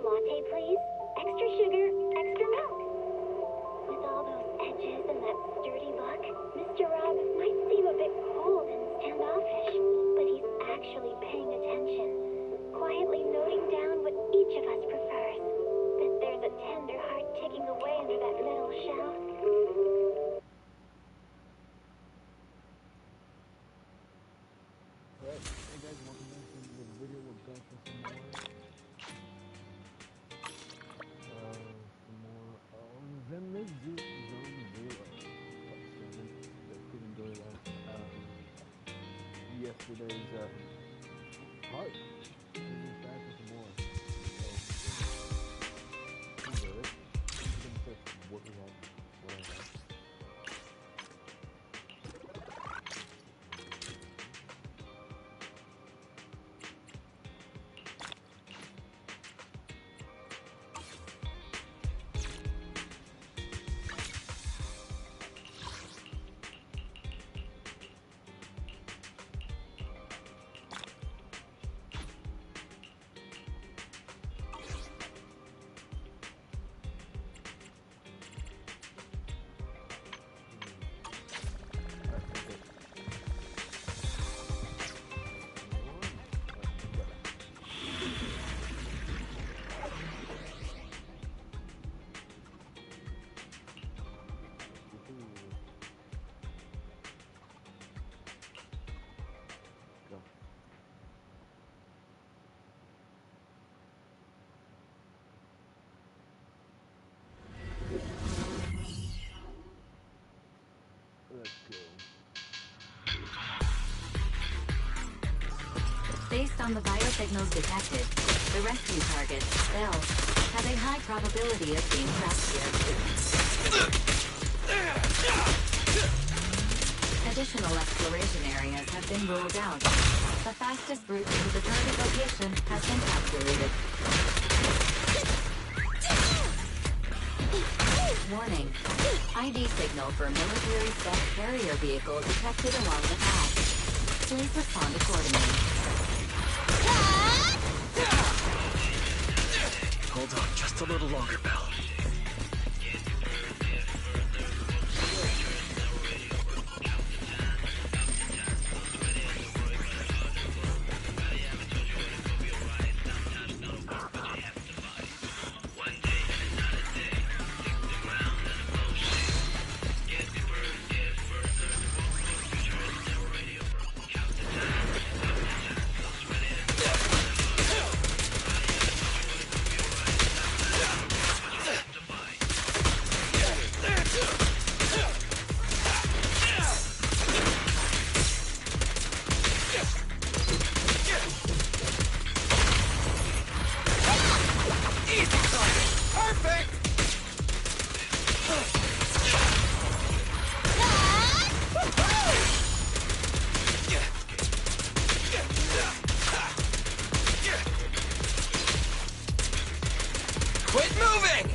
latte, please. Extra sugar, extra milk. With all those edges and that sturdy look, Mr. Rob might seem a bit cold and standoffish, but he's actually paying attention, quietly noting down what each of us prefers. That there's a tender heart ticking away under that metal shell. Alright, hey guys, welcome back to the video. We're back with some more Zenless Zone Zero. Could enjoy that. Yesterday's part. We're back with some more. So enjoy it. I'm gonna say what we have, what I have. Based on the biosignals detected, the rescue target, Bell, has a high probability of being trapped here. Additional exploration areas have been ruled out. The fastest route to the target location has been calculated. Warning. ID signal for military stealth carrier vehicle detected along the path. Please respond accordingly. Hold on just a little longer, Belle. Quit moving!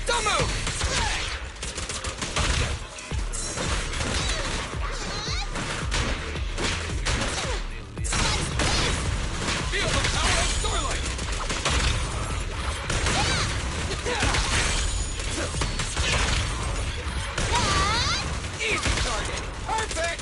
Don't move! Feel the power of Starlight! Easy target! Perfect!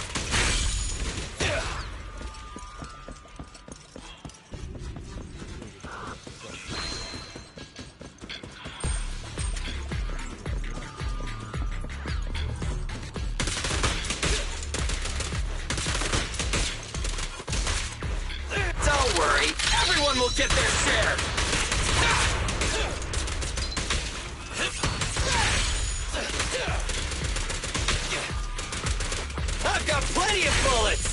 Don't worry, everyone will get their share! I've got plenty of bullets!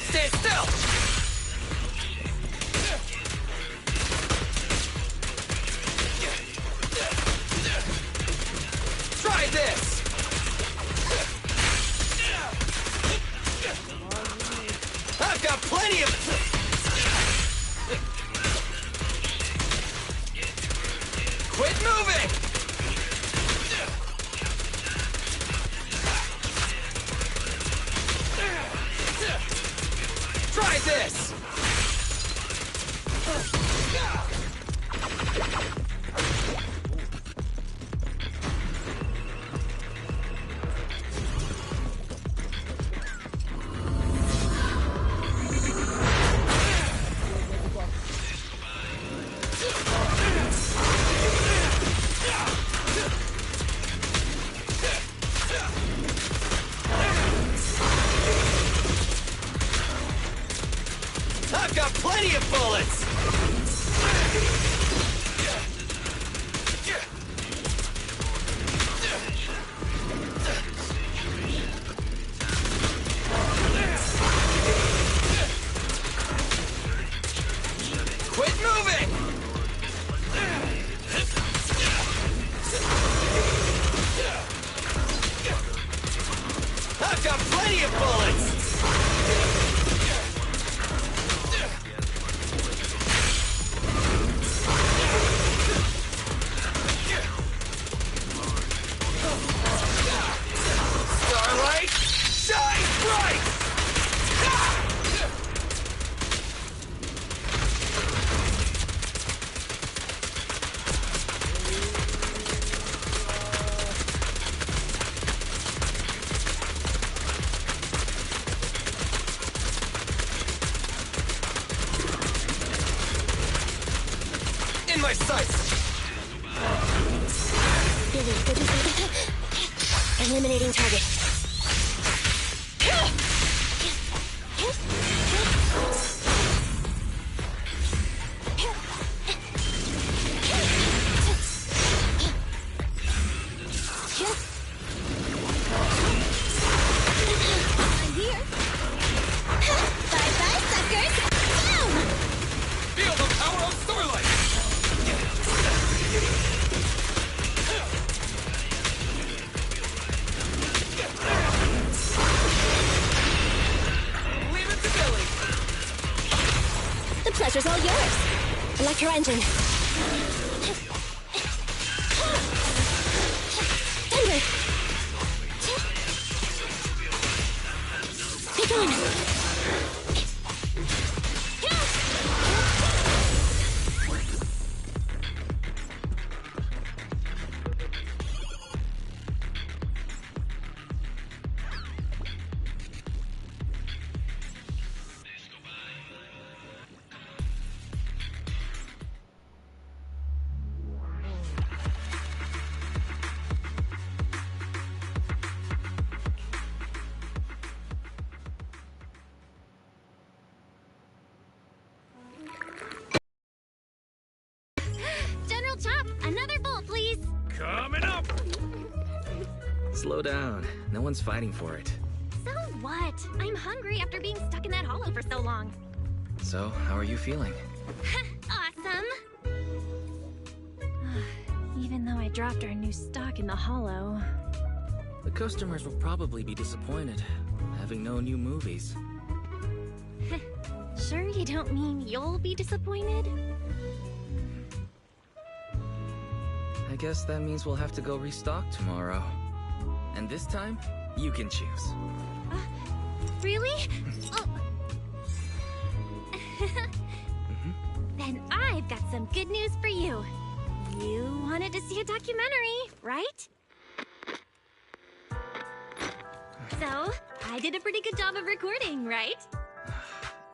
Stand still! plenty of... Quit moving! Try this! I've got plenty of bullets! Quit moving! I've got plenty of bullets! Starlight, shine bright! In my sights! Eliminating target. I'm here. Bye-bye, suckers. Boom! Feel the power of Starlight! Leave it to Billy! The pleasure's all yours. Electro engine. Thunder. Take on. General Chop, another bolt, please. Coming up! Slow down. No one's fighting for it. So what? I'm hungry after being stuck in that hollow for so long. So, how are you feeling? Awesome. Even though I dropped our new stock in the hollow. The customers will probably be disappointed, having no new movies. Sure you don't mean you'll be disappointed? I guess that means we'll have to go restock tomorrow. And this time, you can choose. Really? Oh. Then I've got some good news for you. You wanted to see a documentary, right? So, I did a pretty good job of recording, right?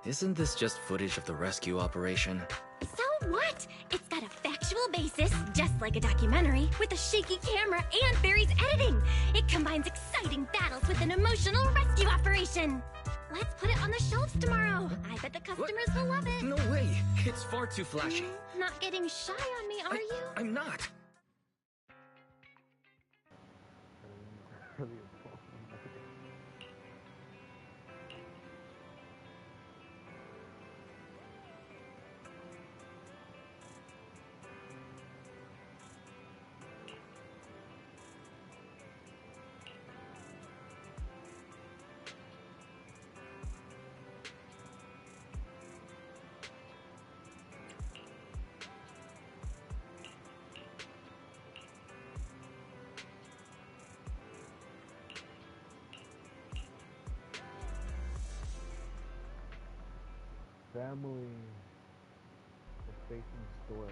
Isn't this just footage of the rescue operation? So what? It's got a factual basis, just like a documentary, with a shaky camera and Barry's editing. It combines exciting battles with an emotional rescue operation. Let's put it on the shelves tomorrow. I bet the customers will love it. No way! It's far too flashy. Not getting shy on me, are you? I'm not! family, the faith in store.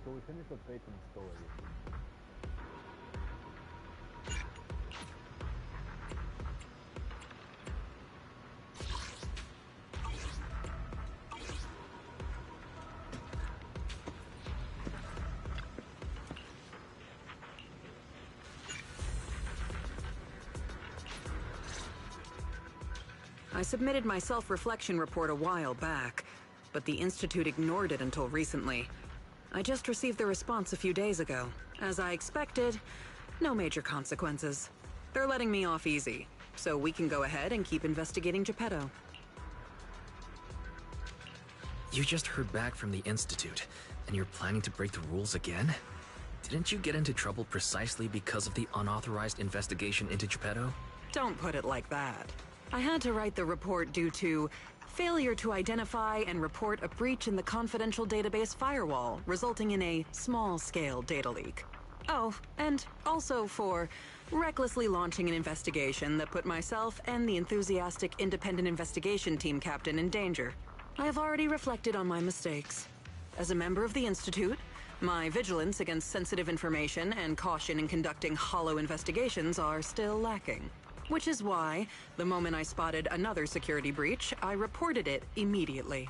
So we finished the faith in story. I submitted my self-reflection report a while back, but the Institute ignored it until recently. I just received the response a few days ago. As I expected, no major consequences. They're letting me off easy, so we can go ahead and keep investigating Geppetto. You just heard back from the Institute, and you're planning to break the rules again? Didn't you get into trouble precisely because of the unauthorized investigation into Geppetto? Don't put it like that. I had to write the report due to failure to identify and report a breach in the confidential database firewall, resulting in a small-scale data leak. Oh, and also for recklessly launching an investigation that put myself and the enthusiastic independent investigation team captain in danger. I have already reflected on my mistakes. As a member of the Institute, my vigilance against sensitive information and caution in conducting hollow investigations are still lacking. Which is why, the moment I spotted another security breach, I reported it immediately.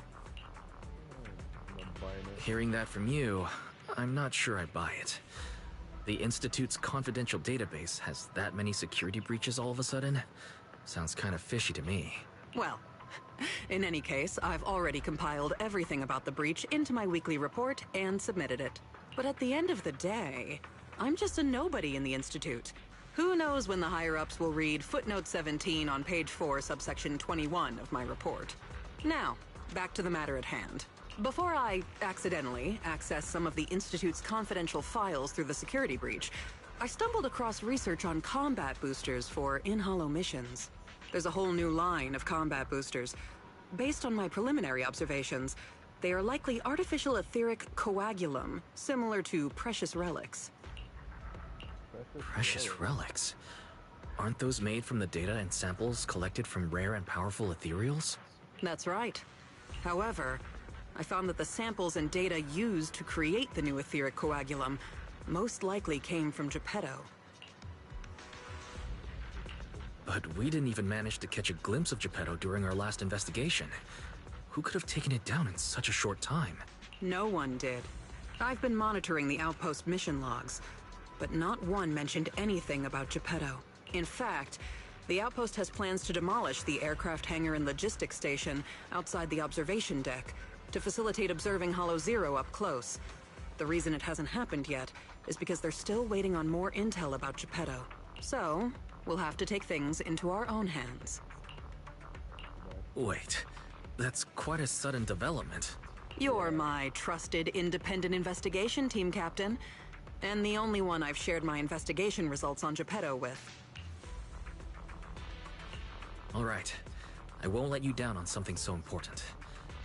Hearing that from you, I'm not sure I buy it. The Institute's confidential database has that many security breaches all of a sudden? Sounds kind of fishy to me. Well, in any case, I've already compiled everything about the breach into my weekly report and submitted it. But at the end of the day, I'm just a nobody in the Institute. Who knows when the higher-ups will read footnote 17 on page 4, subsection 21 of my report. Now, back to the matter at hand. Before I accidentally access some of the Institute's confidential files through the security breach, I stumbled across research on combat boosters for in-hollow missions. There's a whole new line of combat boosters. Based on my preliminary observations, they are likely artificial etheric coagulum, similar to precious relics. Precious relics? Aren't those made from the data and samples collected from rare and powerful ethereals? That's right. However, I found that the samples and data used to create the new etheric coagulum most likely came from Geppetto. But we didn't even manage to catch a glimpse of Geppetto during our last investigation. Who could have taken it down in such a short time? No one did. I've been monitoring the outpost mission logs, but not one mentioned anything about Geppetto. In fact, the outpost has plans to demolish the aircraft hangar and logistics station outside the observation deck to facilitate observing Hollow Zero up close. The reason it hasn't happened yet is because they're still waiting on more intel about Geppetto. So, we'll have to take things into our own hands. Wait, that's quite a sudden development. You're my trusted independent investigation team captain, and the only one I've shared my investigation results on Geppetto with. All right, I won't let you down on something so important.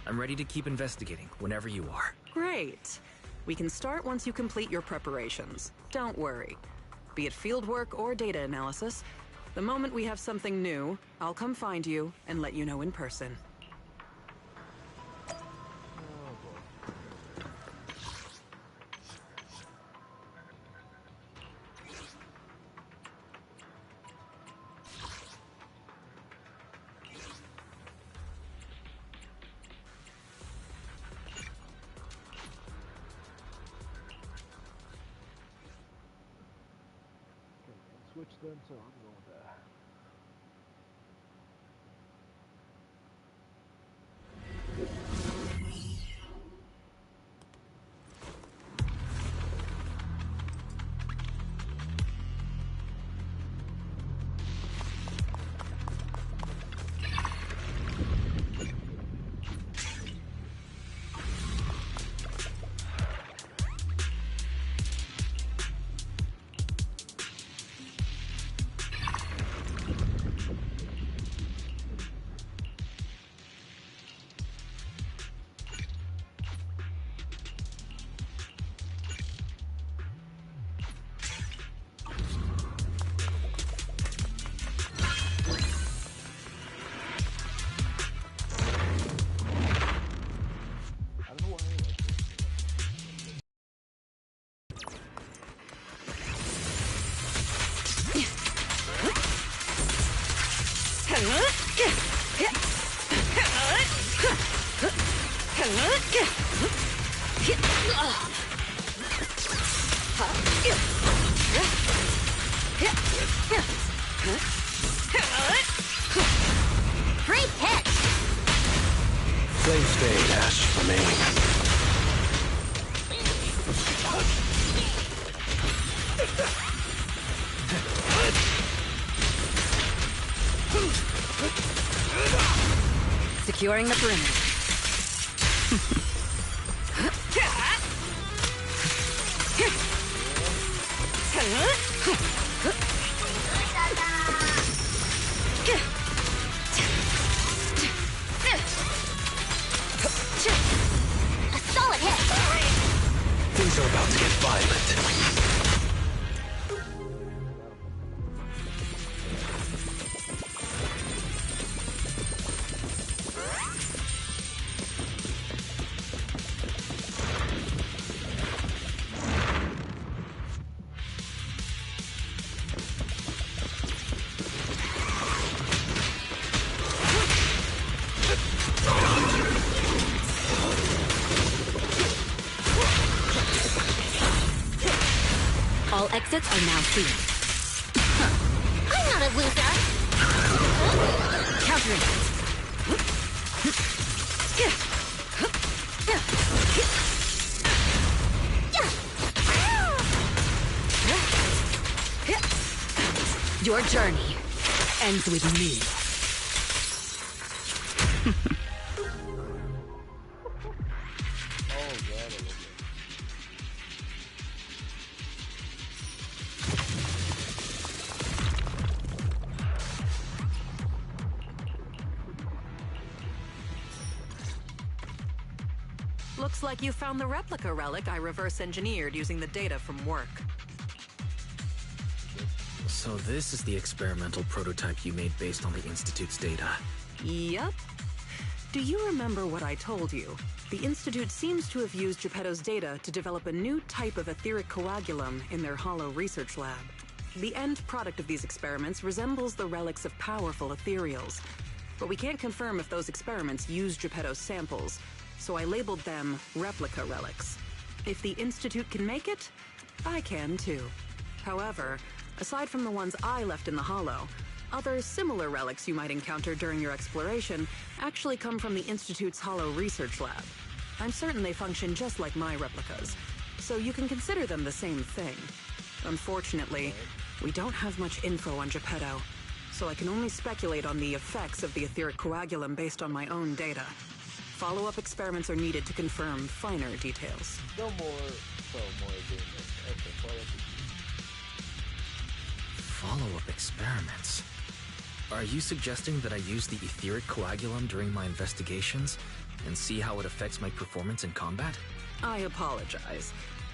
I'm ready to keep investigating whenever you are. Great. We can start once you complete your preparations. Don't worry. Be it fieldwork or data analysis, the moment we have something new, I'll come find you and let you know in person. then, so I'm going with that. Great hit! Flame stay has remained. Securing the perimeter. A solid hit. Things are about to get violent. All exits are now clear. I'm not a loser. Countering. Your journey ends with me. Oh god, I love it. Looks like you found the replica relic I reverse engineered using the data from work. So this is the experimental prototype you made based on the Institute's data. Yup. Do you remember what I told you? The Institute seems to have used Geppetto's data to develop a new type of etheric coagulum in their hollow research lab. The end product of these experiments resembles the relics of powerful ethereals, but we can't confirm if those experiments used Geppetto's samples, so I labeled them replica relics. If the Institute can make it, I can too. However, aside from the ones I left in the hollow, other similar relics you might encounter during your exploration actually come from the Institute's hollow research lab. I'm certain they function just like my replicas, so you can consider them the same thing. Unfortunately, we don't have much info on Geppetto, so I can only speculate on the effects of the etheric coagulum based on my own data. Follow-up experiments are needed to confirm finer details. No more, more agreements. Okay, Follow-up experiments? Are you suggesting that I use the etheric coagulum during my investigations and see how it affects my performance in combat? I apologize.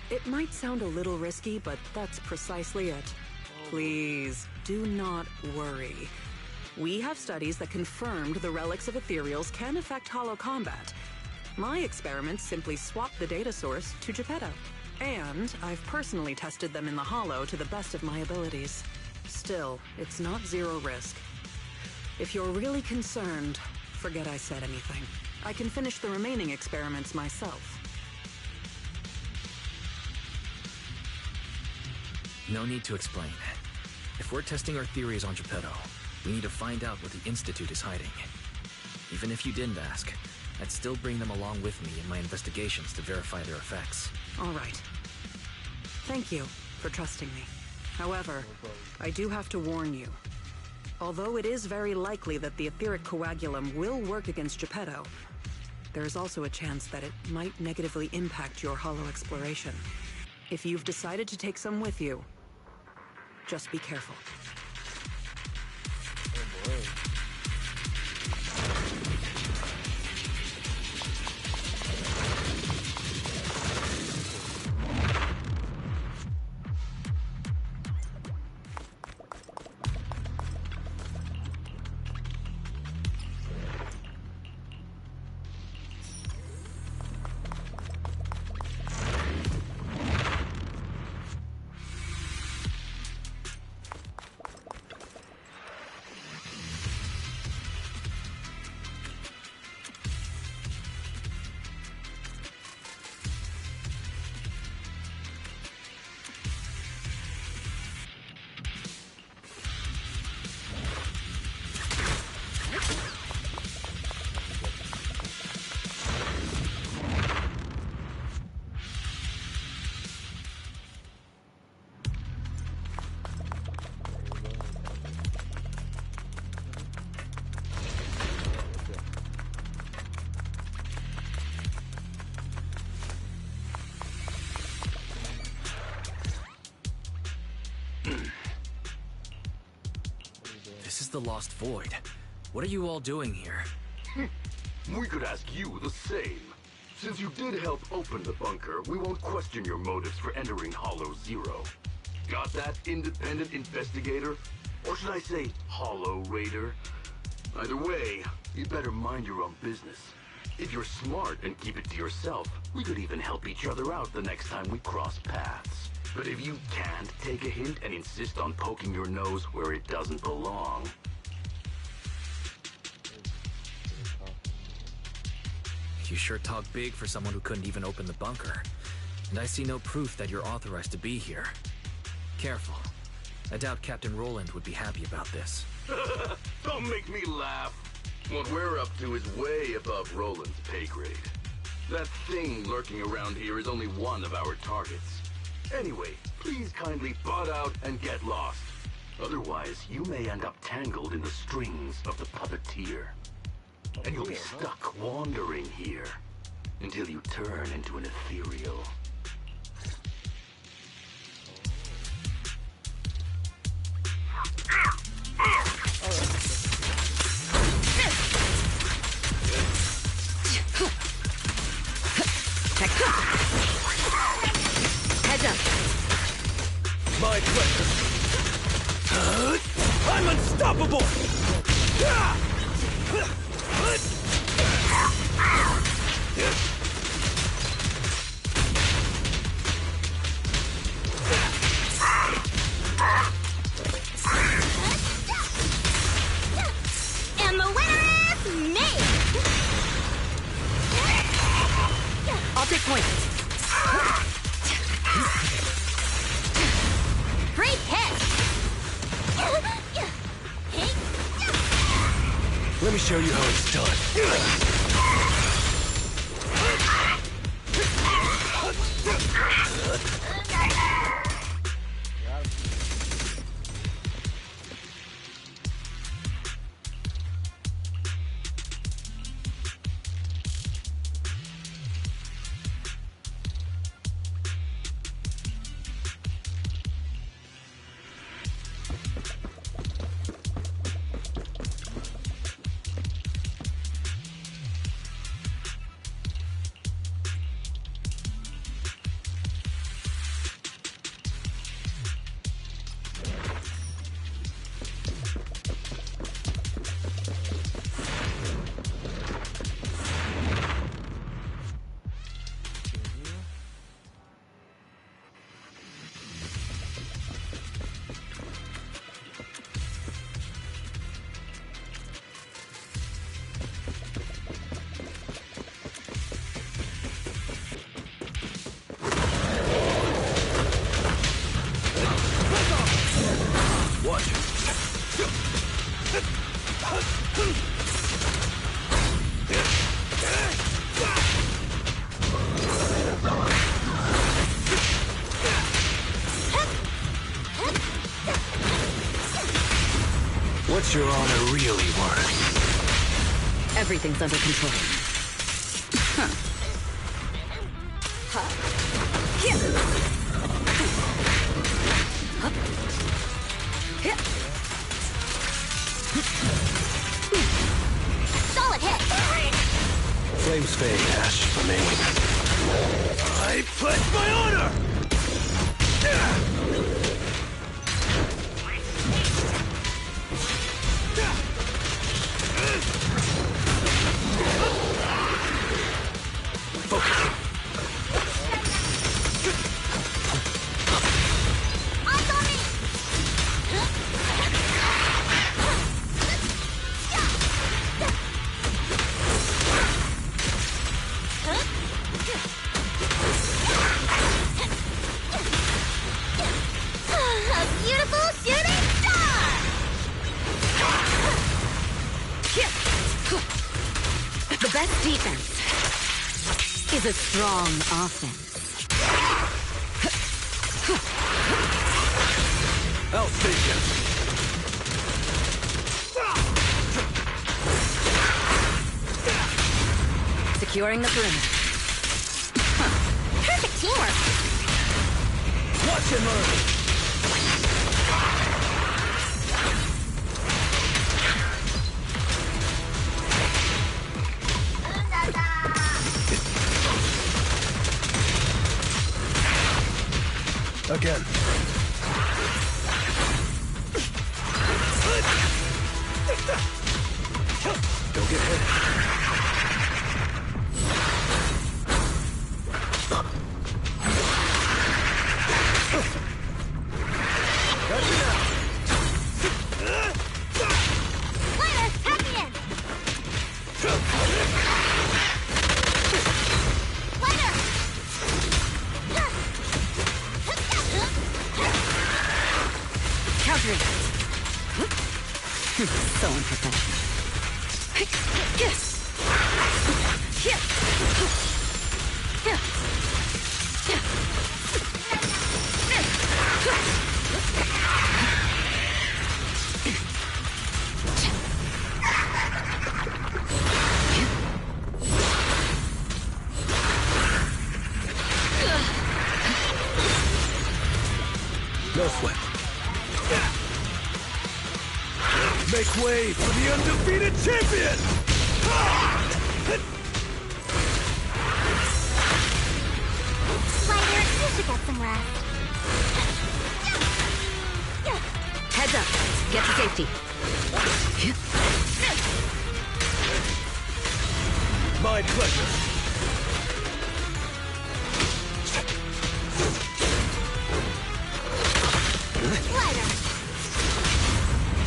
It might sound a little risky, but that's precisely it. Please, do not worry. We have studies that confirmed the relics of ethereals can affect hollow combat. My experiments simply swap the data source to Geppetto. And I've personally tested them in the hollow to the best of my abilities. Still, it's not zero risk. If you're really concerned, forget I said anything. I can finish the remaining experiments myself. No need to explain. If we're testing our theories on Geppetto, we need to find out what the Institute is hiding. Even if you didn't ask, I'd still bring them along with me in my investigations to verify their effects. All right. Thank you for trusting me. However, I do have to warn you. Although it is very likely that the etheric coagulum will work against Geppetto, there is also a chance that it might negatively impact your hollow exploration. If you've decided to take some with you, just be careful. Oh boy. This is the Lost Void. What are you all doing here? We could ask you the same. Since you did help open the bunker, we won't question your motives for entering Hollow Zero. Got that, independent investigator? Or should I say, Hollow Raider? Either way, you better mind your own business. If you're smart and keep it to yourself, we could even help each other out the next time we cross paths. But if you can't take a hint and insist on poking your nose where it doesn't belong... You sure talk big for someone who couldn't even open the bunker. And I see no proof that you're authorized to be here. Careful. I doubt Captain Roland would be happy about this. Don't make me laugh. What we're up to is way above Roland's pay grade. That thing lurking around here is only one of our targets. Anyway, please kindly butt out and get lost. Otherwise, you may end up tangled in the strings of the puppeteer. And you'll be stuck wandering here until you turn into an ethereal. Heads up. My pleasure. I'm unstoppable! And the winner is me! I'll take point. Great hit! Let me show you how it's done. What's your honor really worth? Everything's under control. Huh. Huh. Here. Huh. Here. Solid hit! Flames fade, ashes remain. I pledge my honor! Focus. Eyes on me! A beautiful shooting star! The best defense is a strong offense. I'll save you. Securing the perimeter. Perfect teamwork! Watch and learn. Again. Don't get hit. Gotcha now. Later! Happy end! Later! Countering. So unprofessional. No sweat. Make way for the undefeated champion! Spider, you should get some rest. Heads up. Get to safety. My pleasure. Lighter.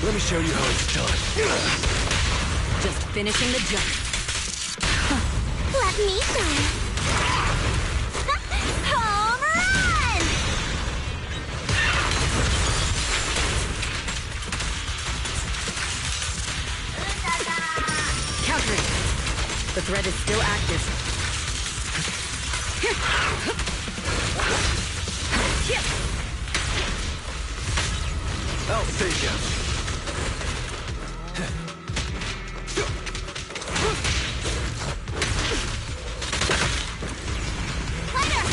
Let me show you how it's done. Just finishing the jump. Let me show you. Home run! Countering. The threat is still active. I'll save you. Lighter!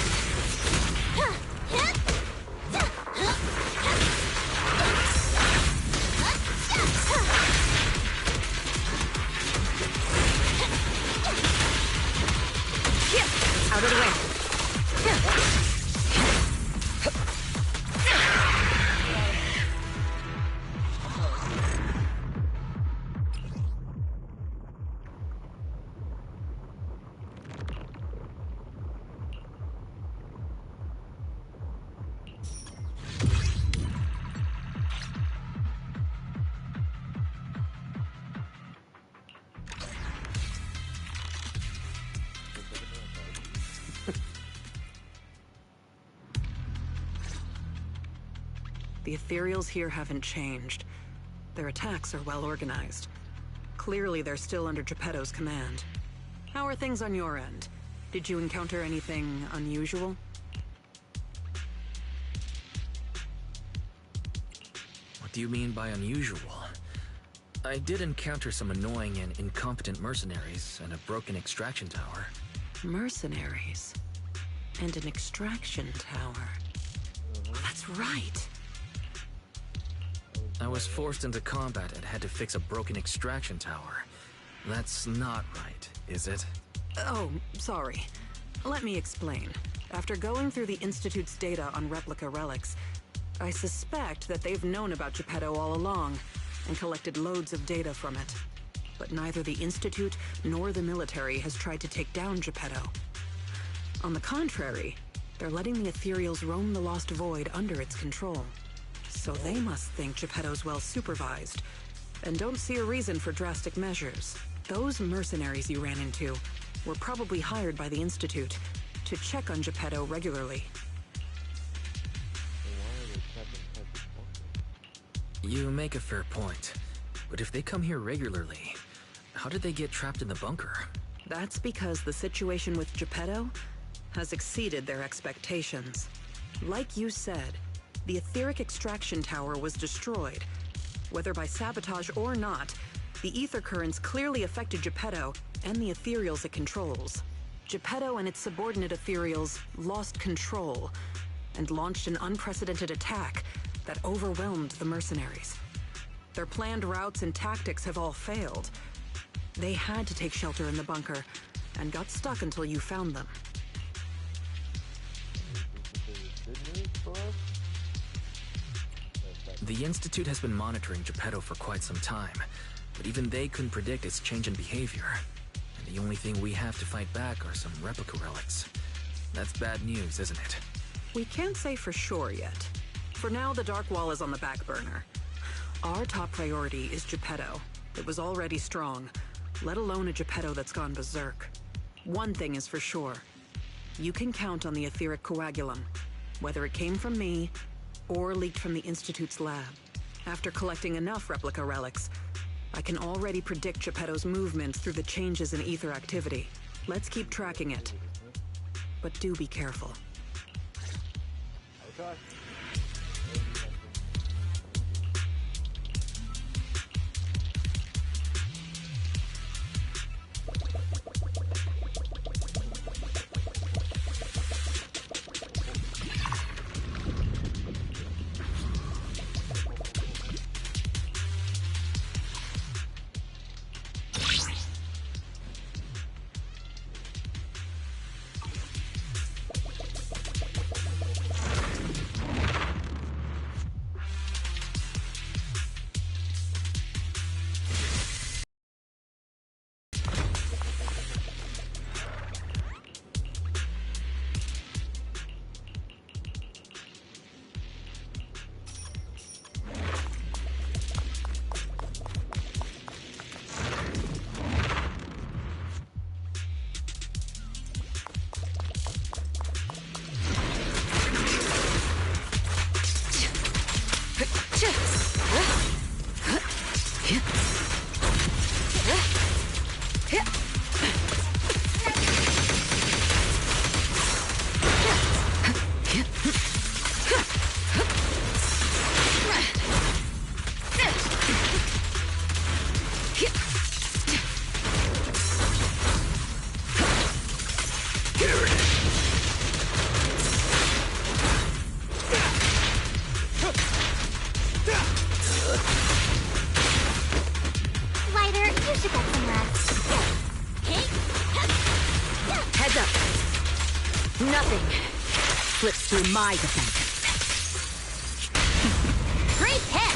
Out of the way. The ethereals here haven't changed. Their attacks are well organized. Clearly, they're still under Geppetto's command. How are things on your end? Did you encounter anything unusual? What do you mean by unusual? I did encounter some annoying and incompetent mercenaries and a broken extraction tower. Mercenaries. And an extraction tower. That's right. I was forced into combat and had to fix a broken extraction tower. That's not right, is it? Oh, sorry. Let me explain. After going through the Institute's data on replica relics, I suspect that they've known about Geppetto all along and collected loads of data from it. But neither the Institute nor the military has tried to take down Geppetto. On the contrary, they're letting the Ethereals roam the Lost Void under its control. So they must think Geppetto's well supervised, and don't see a reason for drastic measures. Those mercenaries you ran into were probably hired by the Institute to check on Geppetto regularly. You make a fair point. But if they come here regularly, how did they get trapped in the bunker? That's because the situation with Geppetto has exceeded their expectations. Like you said, the etheric extraction tower was destroyed. Whether by sabotage or not, the ether currents clearly affected Geppetto and the ethereals it controls. Geppetto and its subordinate ethereals lost control and launched an unprecedented attack that overwhelmed the mercenaries. Their planned routes and tactics have all failed. They had to take shelter in the bunker and got stuck until you found them. The Institute has been monitoring Geppetto for quite some time, but even they couldn't predict its change in behavior. And the only thing we have to fight back are some replica relics. That's bad news, isn't it? We can't say for sure yet. For now, the Dark Wall is on the back burner. Our top priority is Geppetto. It was already strong, let alone a Geppetto that's gone berserk. One thing is for sure. You can count on the etheric coagulum, whether it came from me or leaked from the Institute's lab. After collecting enough replica relics, I can already predict Geppetto's movements through the changes in ether activity. Let's keep tracking it. But do be careful. Okay. Slips through my defenses. Great hit!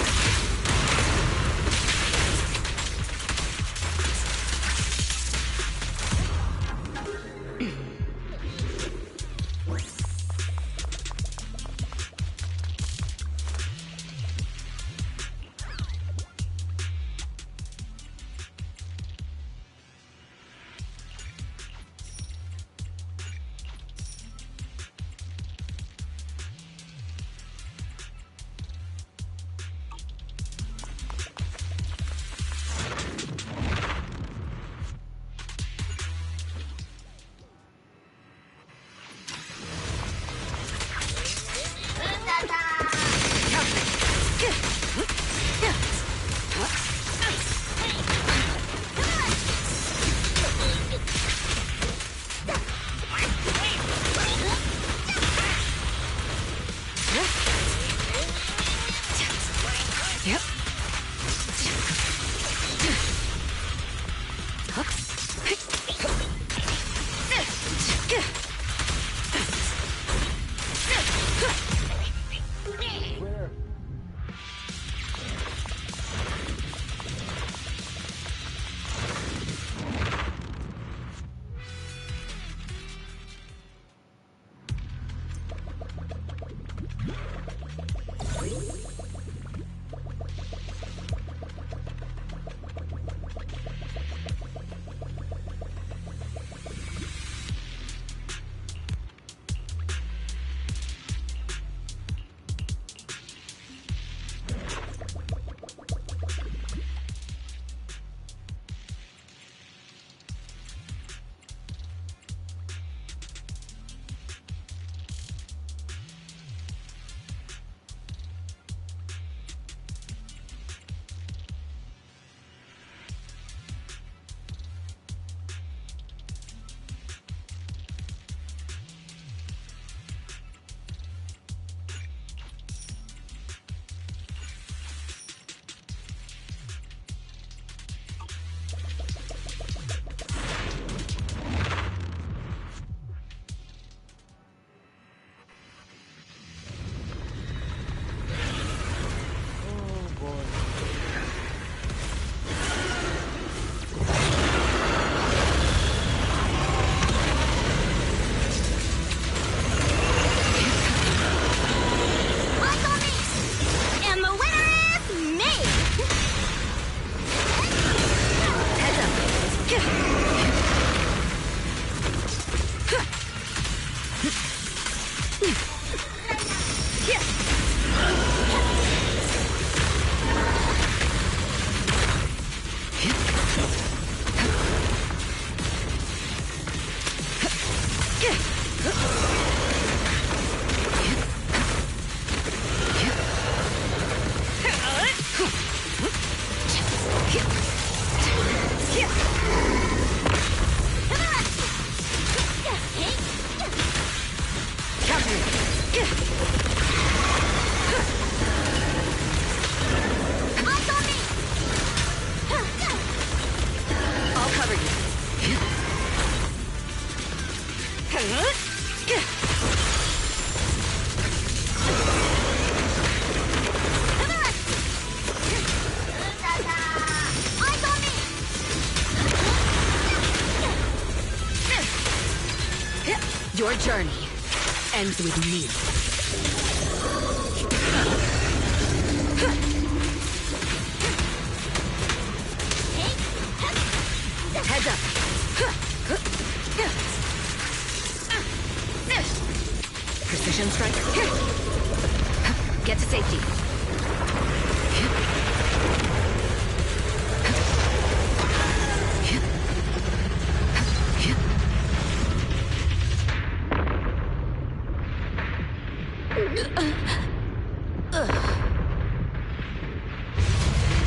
Eyes on me! Your journey ends with me. Heads up. Precision strike. Get to safety.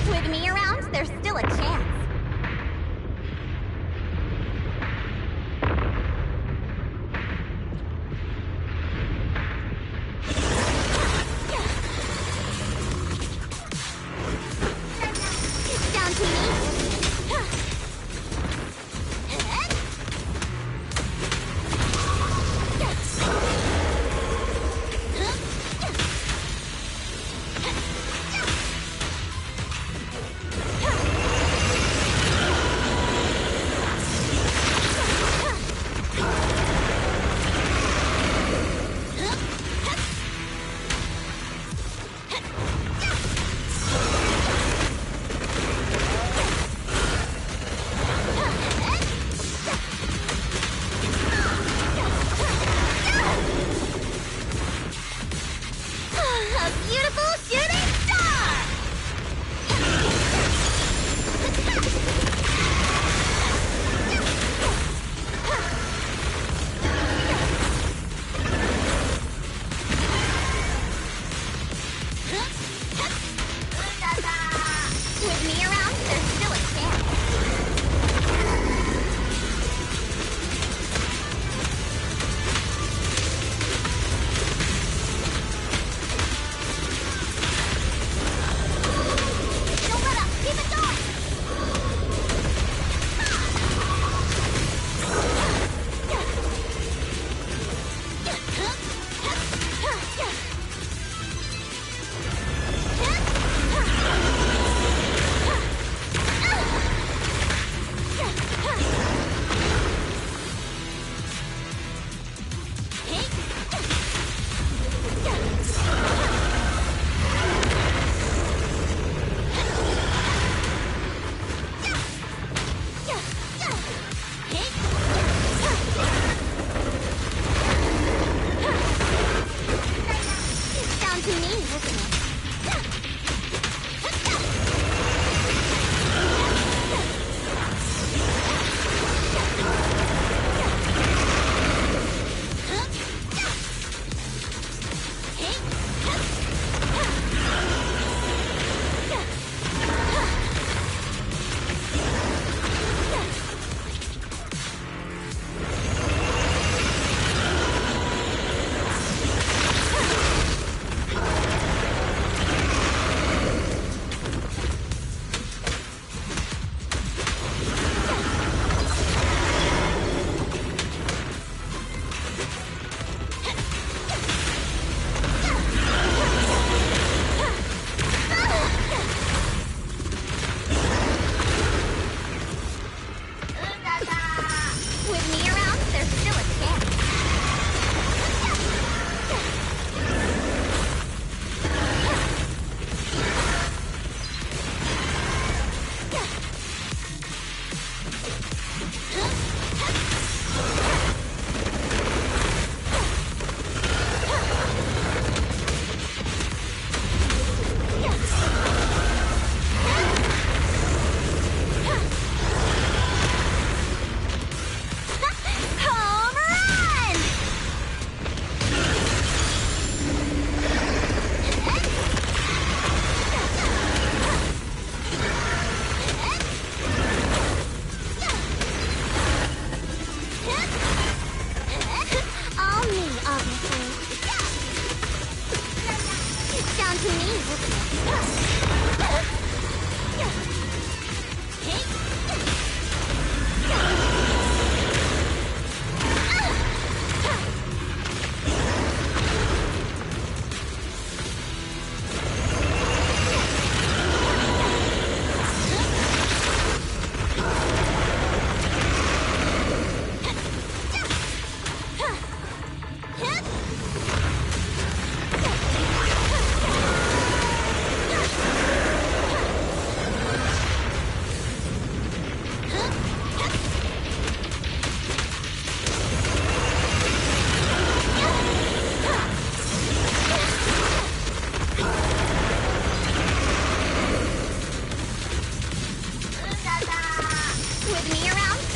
With me around, there's still a chance.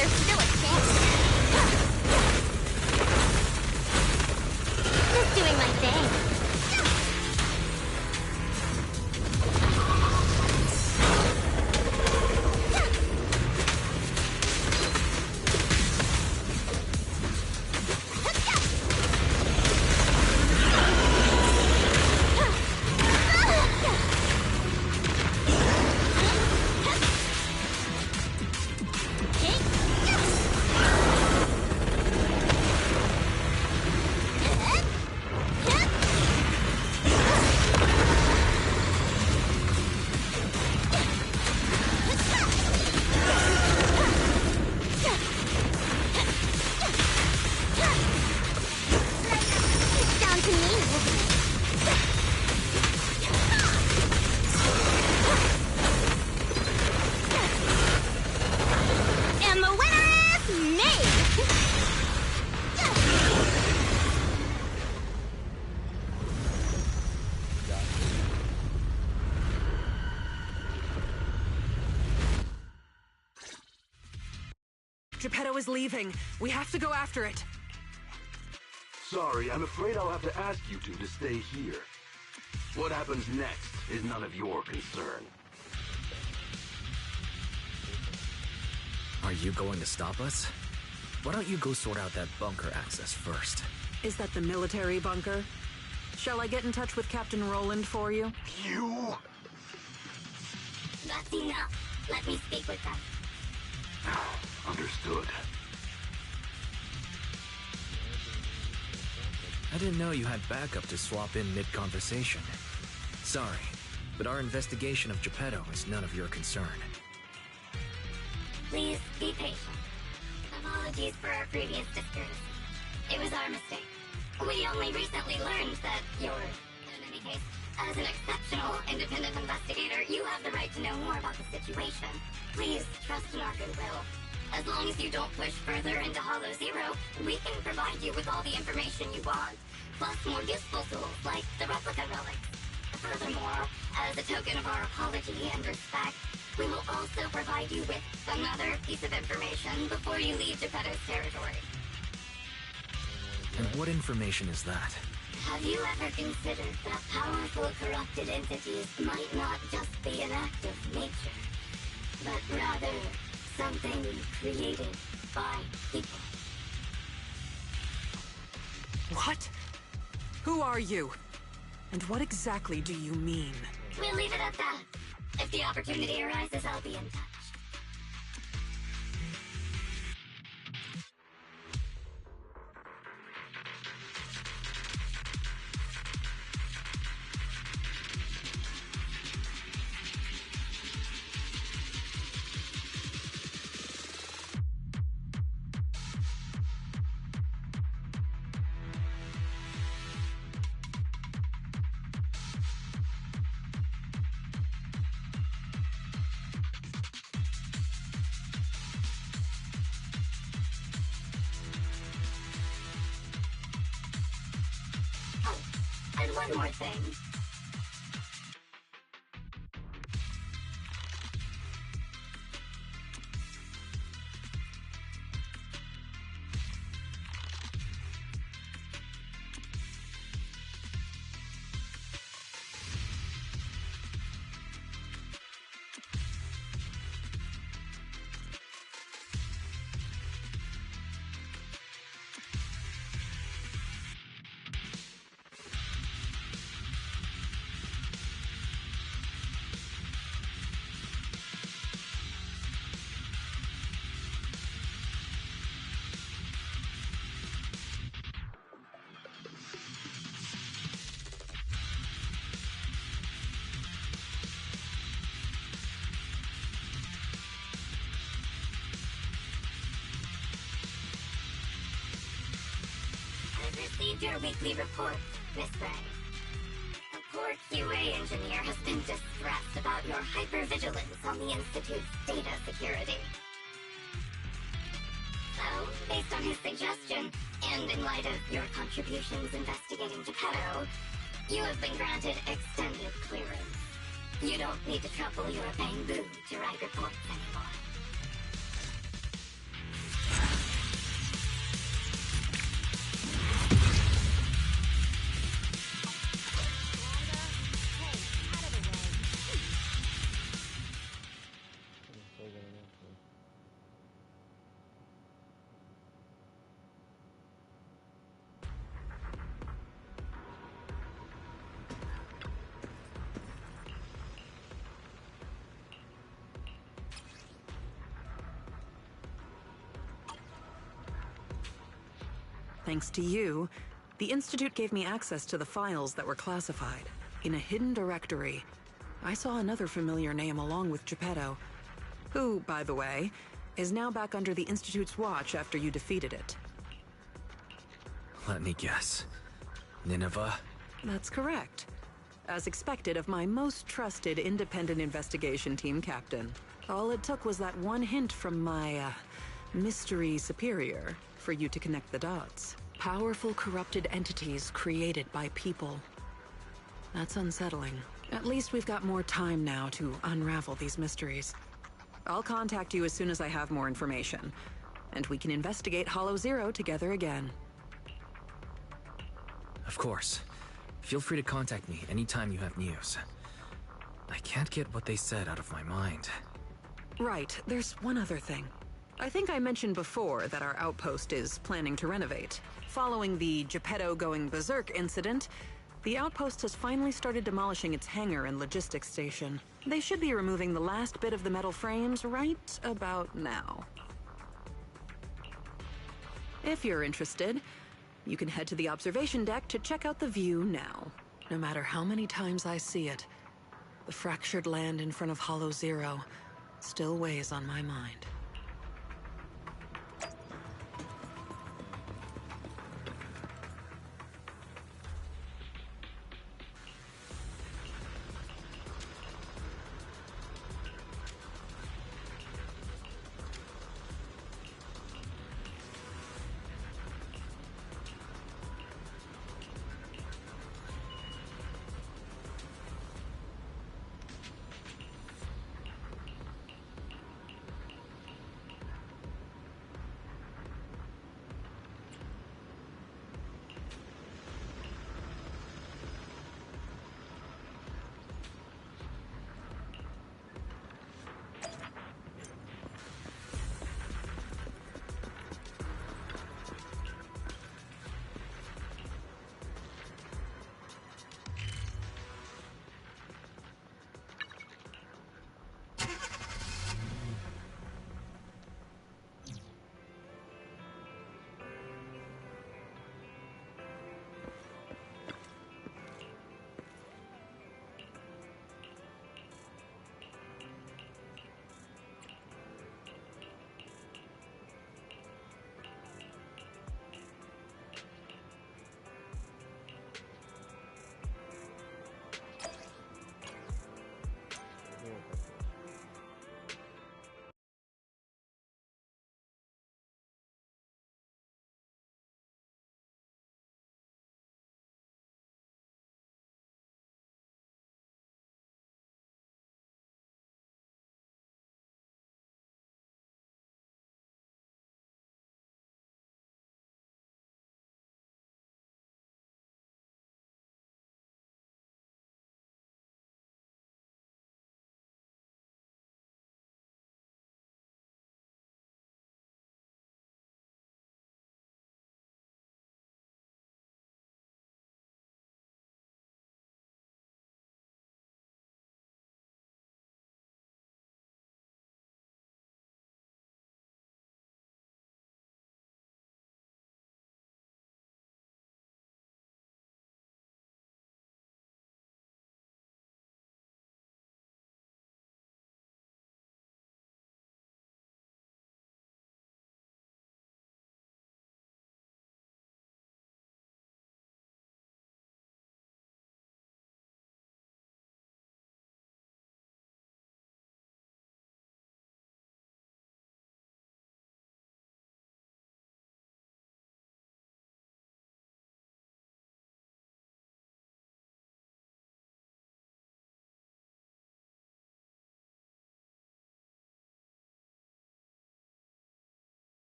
There's still a chance. Just doing my thing. Geppetto is leaving. We have to go after it. Sorry, I'm afraid I'll have to ask you two to stay here. What happens next is none of your concern. Are you going to stop us? Why don't you go sort out that bunker access first? Is that the military bunker? Shall I get in touch with Captain Roland for you? You? That's enough. Let me speak with them. Understood. I didn't know you had backup to swap in mid-conversation. Sorry, but our investigation of Geppetto is none of your concern. Please be patient. Apologies for our previous discourtesy. It was our mistake. We only recently learned that you're, in any case, as an exceptional independent investigator, you have the right to know more about the situation. Please trust in our goodwill. As long as you don't push further into Hollow Zero, we can provide you with all the information you want, plus more useful tools like the replica relics. Furthermore, as a token of our apology and respect, we will also provide you with another piece of information before you leave Geppetto's territory. And what information is that? Have you ever considered that powerful corrupted entities might not just be an act of nature, but rather something created by people? What? Who are you? And what exactly do you mean? We'll leave it at that. If the opportunity arises, I'll be in touch. And one more thing. Received your weekly report, Miss Gray. A poor QA engineer has been distressed about your hypervigilance on the Institute's data security. So, based on his suggestion, and in light of your contributions investigating Geppetto, you have been granted extended clearance. You don't need to trouble your bamboo to write reports anymore. Thanks to you, the Institute gave me access to the files that were classified. In a hidden directory, I saw another familiar name along with Geppetto, who, by the way, is now back under the Institute's watch after you defeated it. Let me guess. Nineveh? That's correct. As expected of my most trusted independent investigation team captain. All it took was that one hint from my, mystery superior for you to connect the dots. Powerful corrupted entities created by people. That's unsettling. At least we've got more time now to unravel these mysteries. I'll contact you as soon as I have more information, and we can investigate Hollow Zero together again. Of course. Feel free to contact me anytime you have news. I can't get what they said out of my mind. Right, there's one other thing. I think I mentioned before that our outpost is planning to renovate. Following the Geppetto going berserk incident, the outpost has finally started demolishing its hangar and logistics station. They should be removing the last bit of the metal frames right about now. If you're interested, you can head to the observation deck to check out the view now. No matter how many times I see it, the fractured land in front of Hollow Zero still weighs on my mind.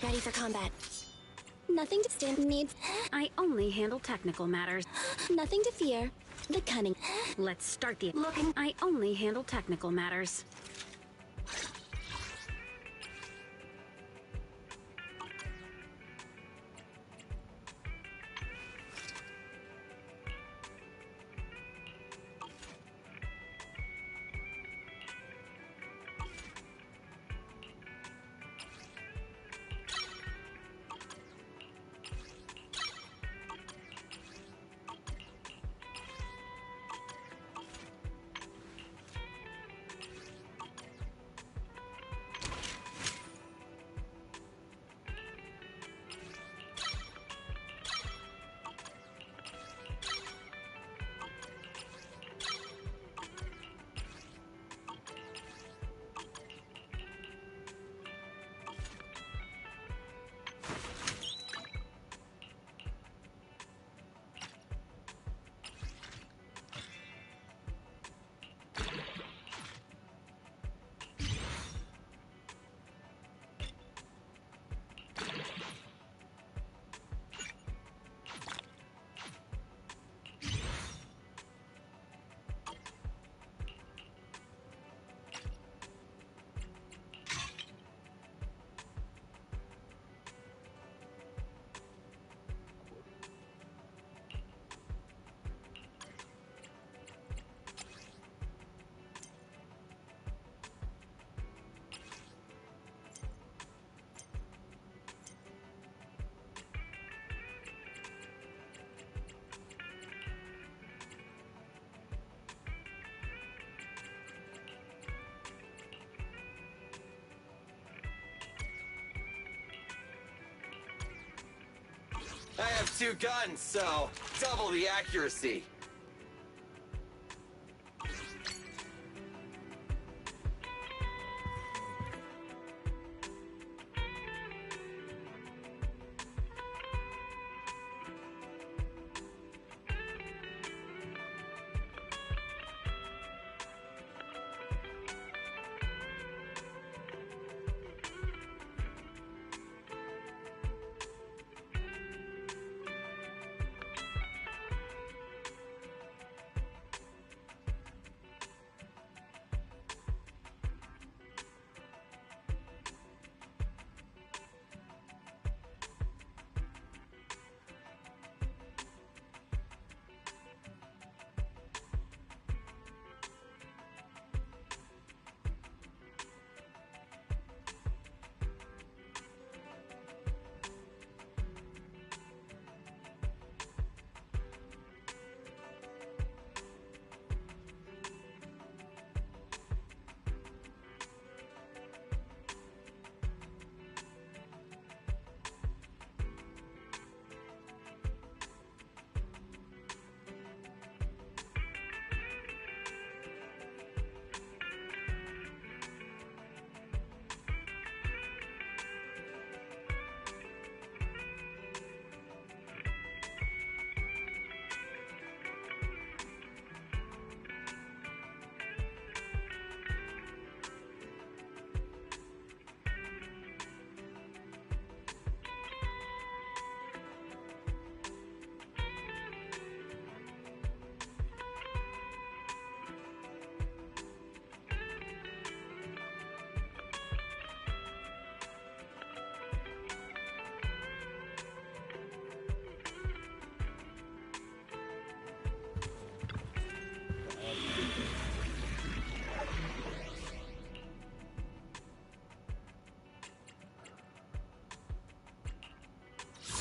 Ready for combat. Nothing to stand needs. I only handle technical matters. Nothing to fear. The cunning. Let's start the looking. I only handle technical matters. I have 2 guns, so double the accuracy.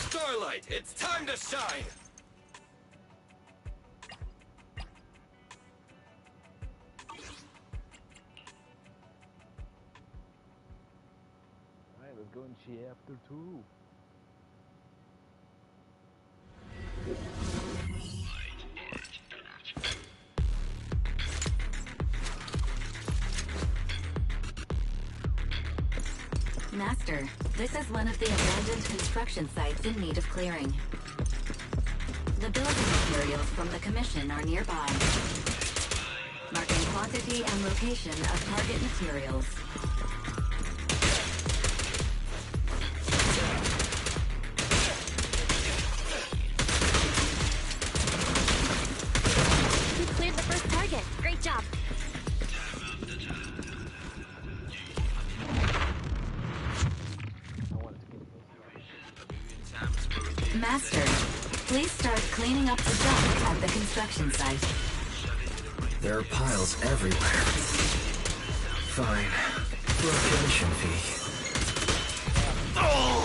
Starlight, it's time to shine! Alright, let's go in chapter 2. Master, this is one of the abandoned construction sites in need of clearing. The building materials from the Commission are nearby. Marking quantity and location of target materials. Master, please start cleaning up the junk at the construction site. There are piles everywhere. Fine. Location fee. Oh!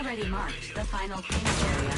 already marked the final cleanup area.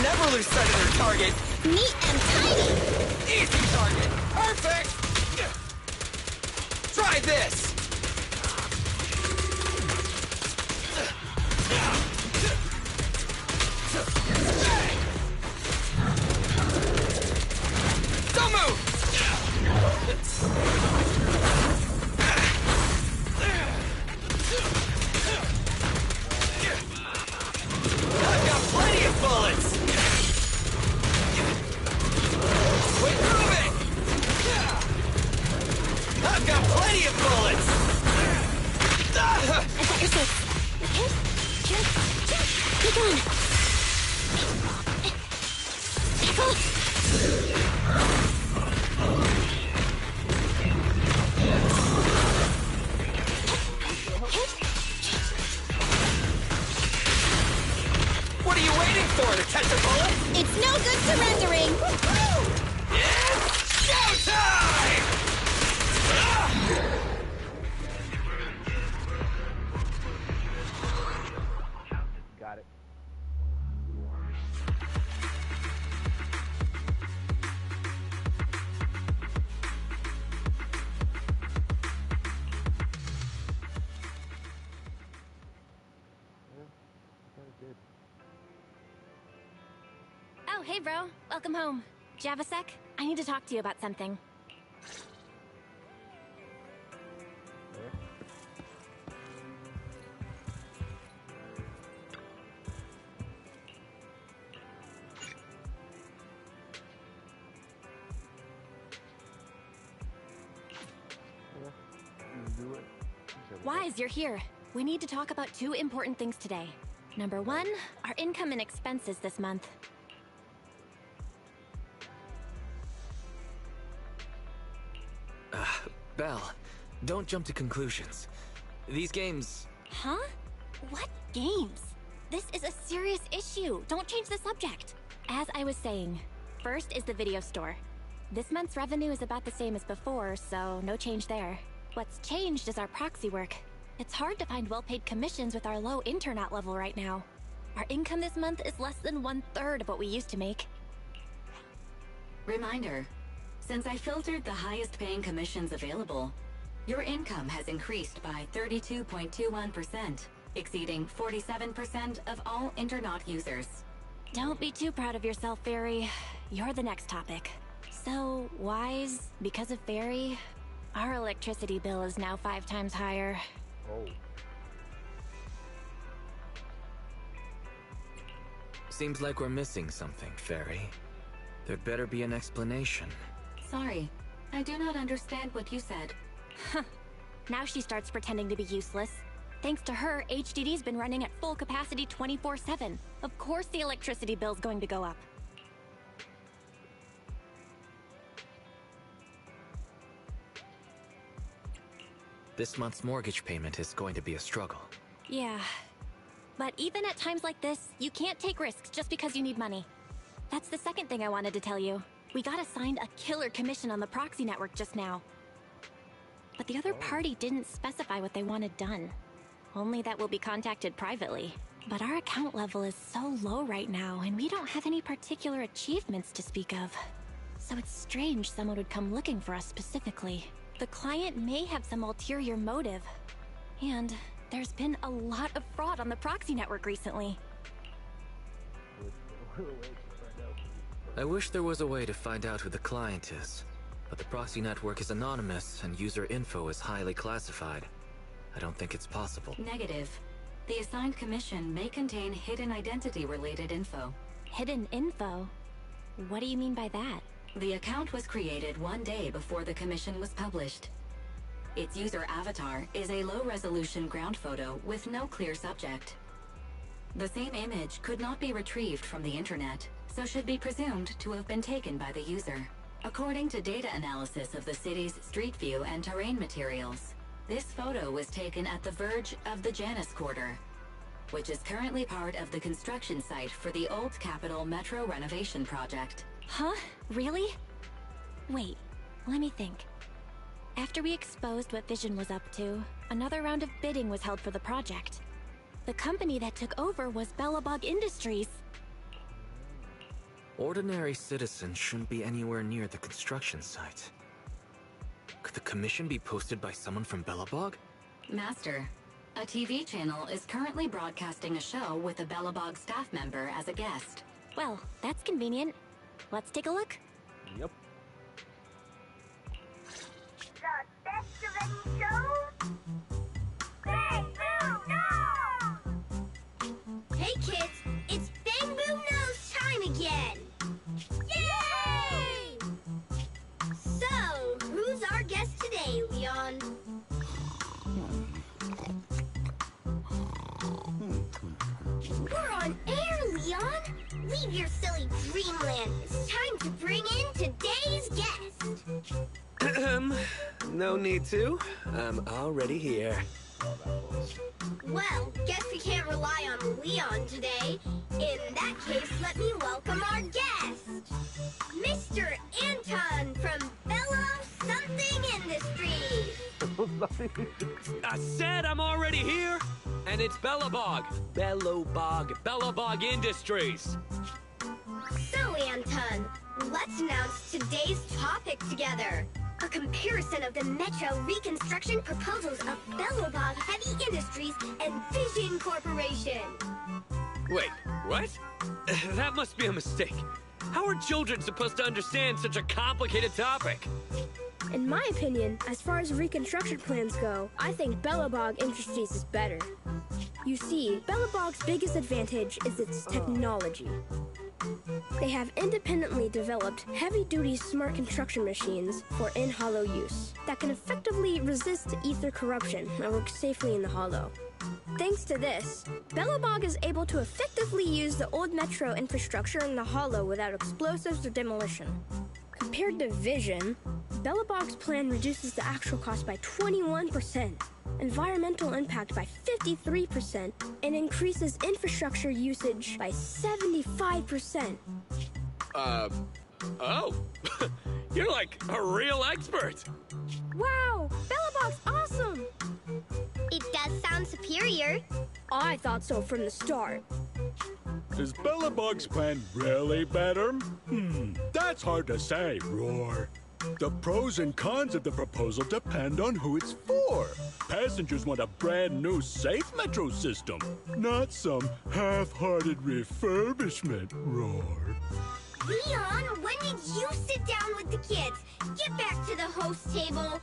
Never lose sight of their target. Neat and tidy. Easy target. Perfect. Try this. Don't move. I've got plenty of bullets. Quit moving! I've got plenty of bullets! I got your six. Keep on. What are you waiting for, to catch a bullet? It's no good surrendering. It's showtime! Got it. Oh, hey, bro. Welcome home. Do you have a sec? I need to talk to you about something. Wise, you're here. We need to talk about two important things today. Number one, our income and expenses this month. Belle, don't jump to conclusions. These games... Huh? What games? This is a serious issue. Don't change the subject. As I was saying, first is the video store. This month's revenue is about the same as before, so no change there. What's changed is our proxy work. It's hard to find well-paid commissions with our low internet level right now. Our income this month is less than 1/3 of what we used to make. Reminder, since I filtered the highest paying commissions available, your income has increased by 32.21%, exceeding 47% of all internet users. Don't be too proud of yourself, Fairy. You're the next topic. So, Wise, because of Fairy, our electricity bill is now 5 times higher. Oh. Seems like we're missing something, Fairy. There'd better be an explanation. Sorry, I do not understand what you said. Now she starts pretending to be useless. Thanks to her, HDD's been running at full capacity 24/7. Of course the electricity bill's going to go up. This month's mortgage payment is going to be a struggle. Yeah. But even at times like this, you can't take risks just because you need money. That's the second thing I wanted to tell you. We got assigned a killer commission on the proxy network just now. But the other party didn't specify what they wanted done. Only that we'll be contacted privately. But our account level is so low right now, and we don't have any particular achievements to speak of. So it's strange someone would come looking for us specifically. The client may have some ulterior motive. And there's been a lot of fraud on the proxy network recently. I wish there was a way to find out who the client is. But the proxy network is anonymous, and user info is highly classified. I don't think it's possible. Negative. The assigned commission may contain hidden identity-related info. Hidden info? What do you mean by that? The account was created one day before the commission was published. Its user avatar is a low-resolution ground photo with no clear subject. The same image could not be retrieved from the internet, so should be presumed to have been taken by the user. According to data analysis of the city's street view and terrain materials, this photo was taken at the verge of the Janus Quarter, which is currently part of the construction site for the Old Capitol Metro renovation project. Huh? Really? Wait, let me think. After we exposed what Vision was up to, another round of bidding was held for the project. The company that took over was Bellabog Industries. Ordinary citizens shouldn't be anywhere near the construction site. Could the commission be posted by someone from Bellabog? Master, a TV channel is currently broadcasting a show with a Bellabog staff member as a guest. Well, that's convenient. Let's take a look. Yep. The best of any shows? Bang Boom Nose! Hey kids, it's Bang Boom Nose time again! Yay! So, who's our guest today, Leon? We're on air, Leon! Leave your silly dreamland. It's time to bring in today's guest. No need to. I'm already here. Well, guess we can't rely on Leon today. In that case, let me welcome our guest, Mr. Anton from Bello Something Industries. I said I'm already here, and it's Bellabog. Bellabog Industries. So, Anton, let's announce today's topic together. A comparison of the Metro reconstruction proposals of Bellabog Heavy Industries and Vision Corporation. Wait, what? That must be a mistake. How are children supposed to understand such a complicated topic? In my opinion, as far as reconstruction plans go, I think Bellabog Industries is better. You see, Bellabog's biggest advantage is its technology. They have independently developed heavy-duty smart construction machines for in-hollow use that can effectively resist ether corruption and work safely in the hollow. Thanks to this, Bellabog is able to effectively use the old metro infrastructure in the hollow without explosives or demolition. Compared to Vision, Bellabog's plan reduces the actual cost by 21%, environmental impact by 53%, and increases infrastructure usage by 75%. Oh. You're like a real expert. Wow, Bellabog's awesome! It does sound superior. I thought so from the start. Is Bellabog's plan really better? That's hard to say, Roar. The pros and cons of the proposal depend on who it's for. Passengers want a brand new safe metro system, not some half-hearted refurbishment, Roar. Leon, when did you sit down with the kids? Get back to the host table.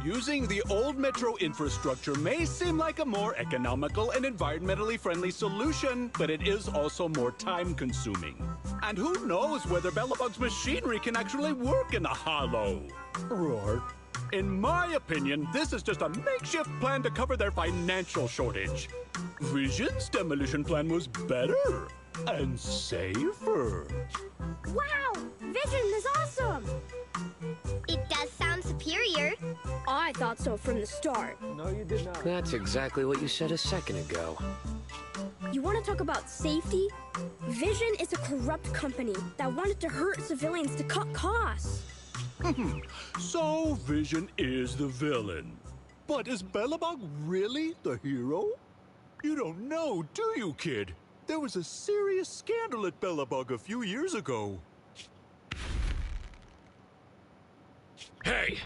Using the old metro infrastructure may seem like a more economical and environmentally friendly solution, but it is also more time-consuming. And who knows whether Bellabog's machinery can actually work in the hollow? Roar. In my opinion, this is just a makeshift plan to cover their financial shortage. Vision's demolition plan was better and safer. Wow! Vision is awesome! It does sound superior. I thought so from the start. No, you did not. That's exactly what you said a second ago. You want to talk about safety? Vision is a corrupt company that wanted to hurt civilians to cut costs. So Vision is the villain. But is Bellabog really the hero? You don't know, do you, kid? There was a serious scandal at Bellabog a few years ago. Hey,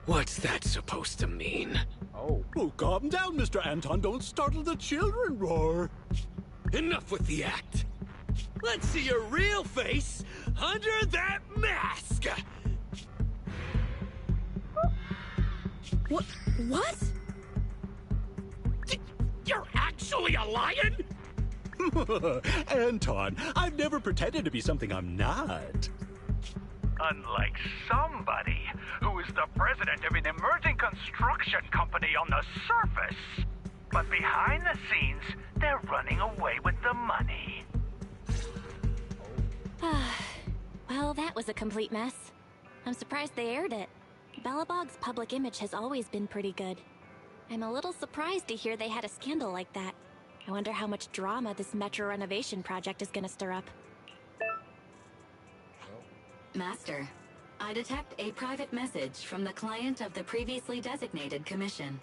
what's that supposed to mean? Oh, Calm down, Mr. Anton. Don't startle the children, Roar. Enough with the act. Let's see your real face under that mask! What? You're actually a lion? Anton, I've never pretended to be something I'm not. Unlike somebody who is the president of an emerging construction company on the surface. But behind the scenes, they're running away with the money. Well, that was a complete mess. I'm surprised they aired it. Bellabog's public image has always been pretty good. I'm a little surprised to hear they had a scandal like that. I wonder how much drama this metro renovation project is gonna stir up. Master, I detect a private message from the client of the previously designated commission.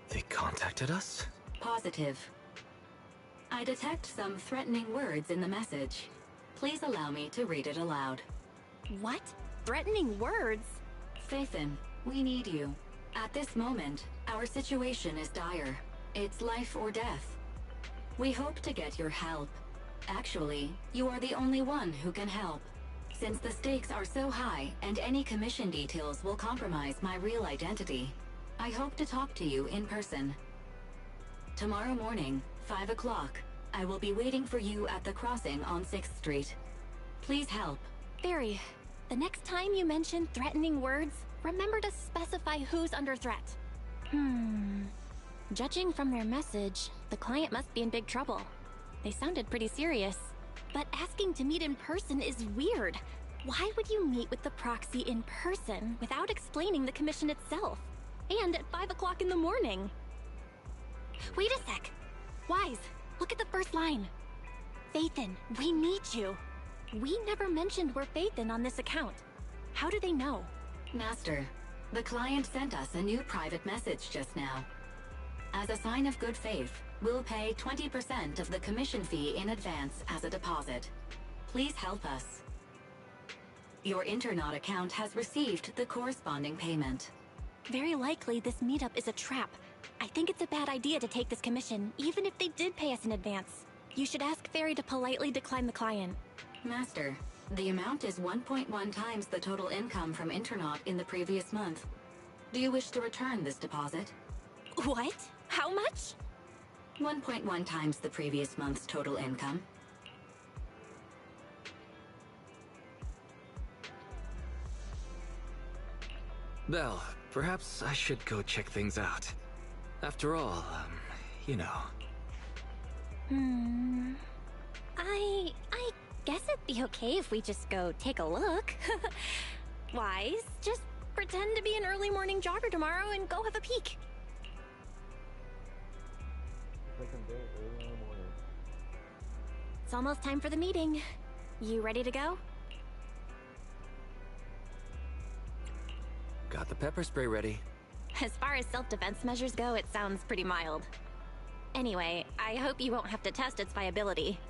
They contacted us? Positive. I detect some threatening words in the message. Please allow me to read it aloud. What? Threatening words? Faithin, we need you. At this moment, our situation is dire. It's life or death. We hope to get your help. Actually, you are the only one who can help. Since the stakes are so high and any commission details will compromise my real identity, I hope to talk to you in person. Tomorrow morning, 5 o'clock, I will be waiting for you at the crossing on 6th Street. Please help. Barry, the next time you mention threatening words, remember to specify who's under threat. Judging from their message, the client must be in big trouble. They sounded pretty serious. But asking to meet in person is weird. Why would you meet with the proxy in person without explaining the commission itself? And at 5 o'clock in the morning? Wait a sec. Wise, look at the first line. Faithin, we need you. We never mentioned we're Faithin on this account. How do they know? Master, the client sent us a new private message just now. As a sign of good faith, we'll pay 20% of the commission fee in advance as a deposit. Please help us. Your Internaut account has received the corresponding payment. Very likely this meetup is a trap. I think it's a bad idea to take this commission, even if they did pay us in advance. You should ask Fairy to politely decline the client. Master, the amount is 1.1 times the total income from Internaut in the previous month. Do you wish to return this deposit? What? How much? 1.1 times the previous month's total income. Belle, perhaps I should go check things out. After all, you know. I guess it'd be okay if we just go take a look. Wise, just pretend to be an early morning jogger tomorrow and go have a peek. It's almost time for the meeting. You ready to go? Got the pepper spray ready. As far as self-defense measures go, it sounds pretty mild. Anyway, I hope you won't have to test its viability.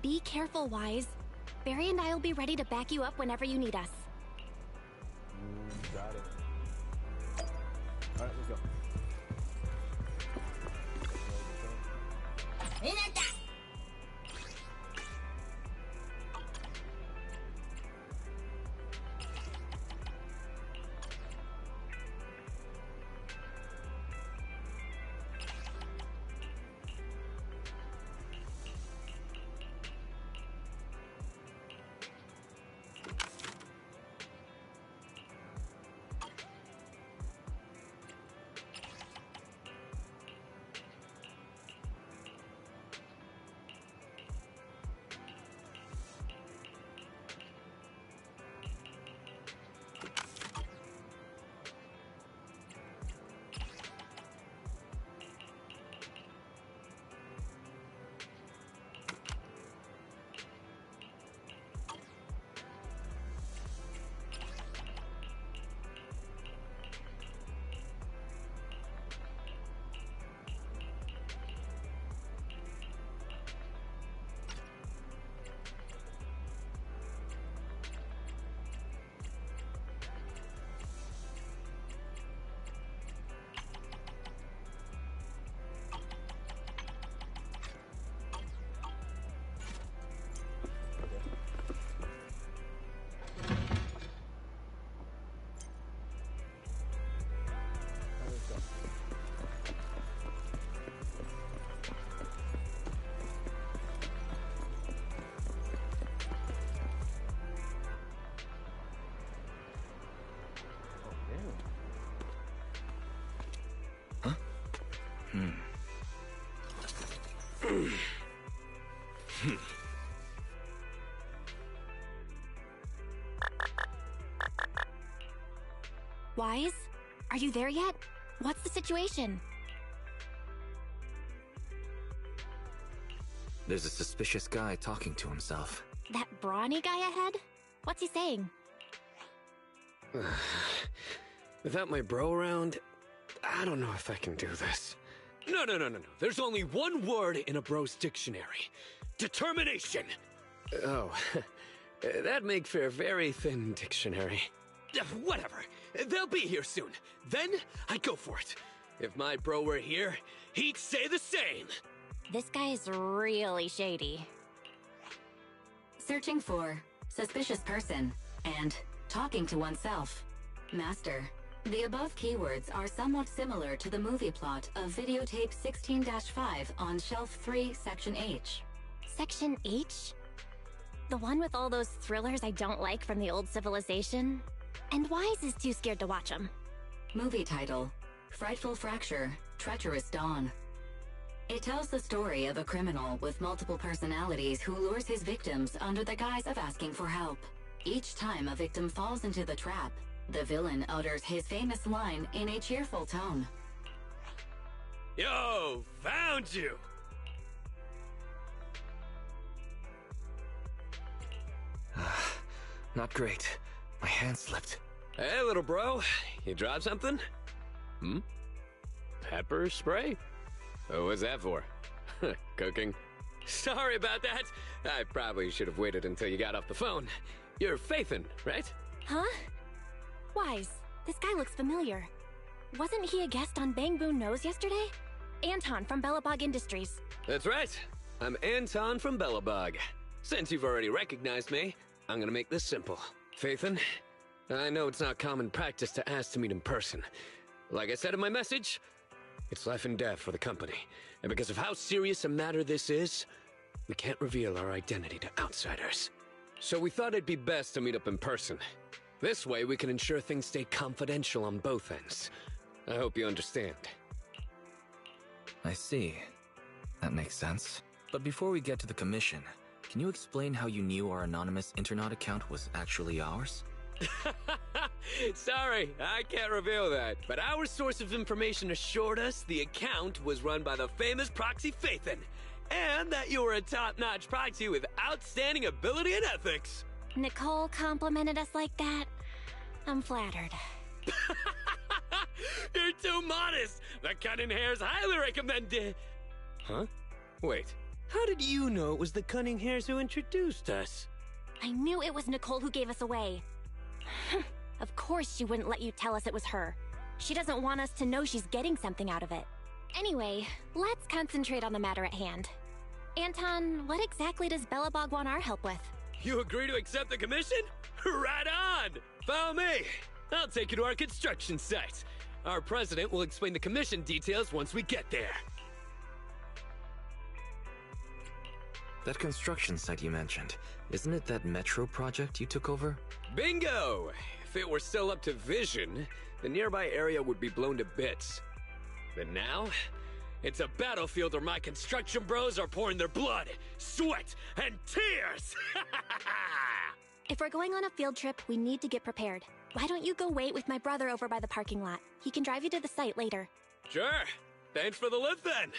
Be careful, Wise. Barry and I will be ready to back you up whenever you need us. Got it. Alright, let's go. Wise? Are you there yet? What's the situation? There's a suspicious guy talking to himself. That brawny guy ahead? What's he saying? Without my bro around, I don't know if I can do this. No. There's only one word in a bro's dictionary. Determination. Oh, that'd make for a very thin dictionary. Whatever. They'll be here soon. Then I'd go for it. If my bro were here, he'd say the same. This guy is really shady. Searching for suspicious person and talking to oneself. Master, the above keywords are somewhat similar to the movie plot of videotape 16-5 on Shelf 3, Section H. Section H? The one with all those thrillers I don't like from the old civilization? And Wise is too scared to watch them. Movie title, Frightful Fracture, Treacherous Dawn. It tells the story of a criminal with multiple personalities who lures his victims under the guise of asking for help. Each time a victim falls into the trap, the villain utters his famous line in a cheerful tone. Yo, found you! Not great. My hand slipped. Hey, little bro. You dropped something? Pepper spray? Oh, what's that for? Cooking? Sorry about that. I probably should have waited until you got off the phone. You're Faithin, right? Huh? Wise, this guy looks familiar. Wasn't he a guest on Bang Boon Nose yesterday? Anton from Bellabog Industries. That's right. I'm Anton from Bellabog. Since you've already recognized me, I'm gonna make this simple. Faithin, I know it's not common practice to ask to meet in person. Like I said in my message, it's life and death for the company. And because of how serious a matter this is, we can't reveal our identity to outsiders. So we thought it'd be best to meet up in person. This way we can ensure things stay confidential on both ends. I hope you understand. I see. That makes sense. But before we get to the commission, can you explain how you knew our anonymous internet account was actually ours? Sorry, I can't reveal that. But our source of information assured us the account was run by the famous proxy Faithin, and that you were a top-notch proxy with outstanding ability and ethics. Nicole complimented us like that? I'm flattered. You're too modest. The cunning hairs highly recommended. Huh? Wait, how did you know it was the cunning hairs who introduced us? I knew it was Nicole who gave us away. Of course she wouldn't let you tell us it was her. She doesn't want us to know she's getting something out of it. Anyway, let's concentrate on the matter at hand. Anton, what exactly does Bellabog want our help with? You agree to accept the commission? Right on! Follow me! I'll take you to our construction site. Our president will explain the commission details once we get there. That construction site you mentioned, isn't it that metro project you took over? Bingo! If it were still up to vision, the nearby area would be blown to bits. But now, it's a battlefield where my construction bros are pouring their blood, sweat, and tears! If we're going on a field trip, we need to get prepared. Why don't you go wait with my brother over by the parking lot? He can drive you to the site later. Sure. Thanks for the lift then.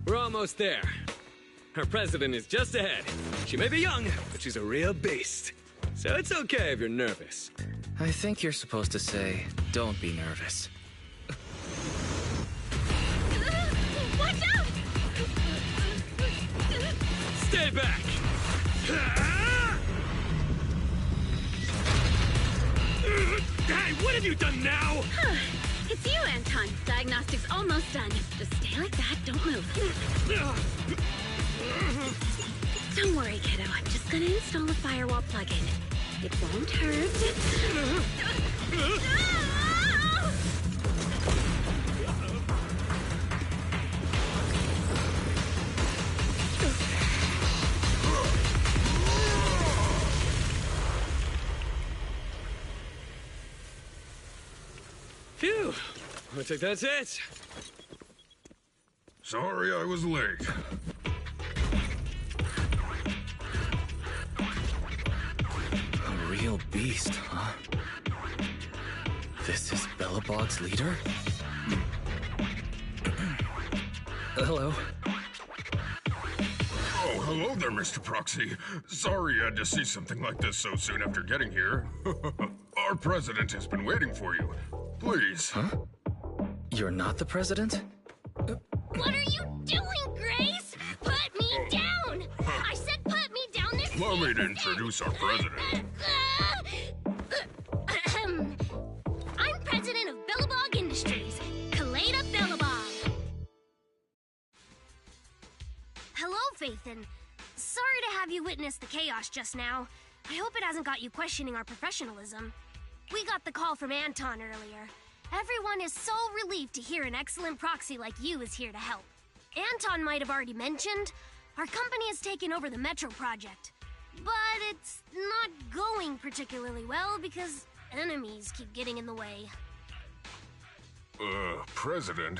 We're almost there. Our president is just ahead. She may be young, but she's a real beast. So it's okay if you're nervous. I think you're supposed to say, Don't be nervous. Watch out! Stay back! Hey, what have you done now? It's you, Anton. Diagnostics almost done. Just stay like that, don't move. Don't worry, kiddo. I'm just gonna install a firewall plugin. It won't hurt. Phew. I think that's it. Sorry I was late. A real beast, huh? This is Belobog's leader? Hello. Oh, hello there, Mr. Proxy. Sorry you had to see something like this so soon after getting here. Our president has been waiting for you. Please. Huh? You're not the president? What are you doing, Grace? Put me down! I said put me down this Allow me to introduce our president. I'm president of Belobog Industries, Kaleda Belobog. Hello, Faithin. Sorry to have you witness the chaos just now. I hope it hasn't got you questioning our professionalism. We got the call from Anton earlier. Everyone is so relieved to hear an excellent proxy like you is here to help. Anton might have already mentioned, our company has taken over the Metro project. But it's not going particularly well because enemies keep getting in the way. President,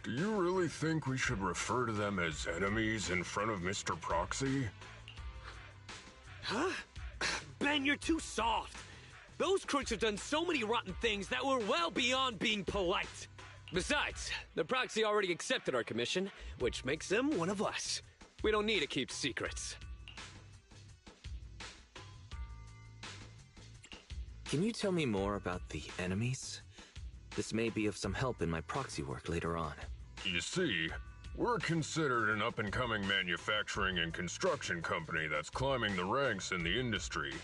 do you really think we should refer to them as enemies in front of Mr. Proxy? Huh? Ben, you're too soft. Those crooks have done so many rotten things that were well beyond being polite. Besides, the proxy already accepted our commission, which makes them one of us. We don't need to keep secrets. Can you tell me more about the enemies? This may be of some help in my proxy work later on. You see, we're considered an up-and-coming manufacturing and construction company that's climbing the ranks in the industry.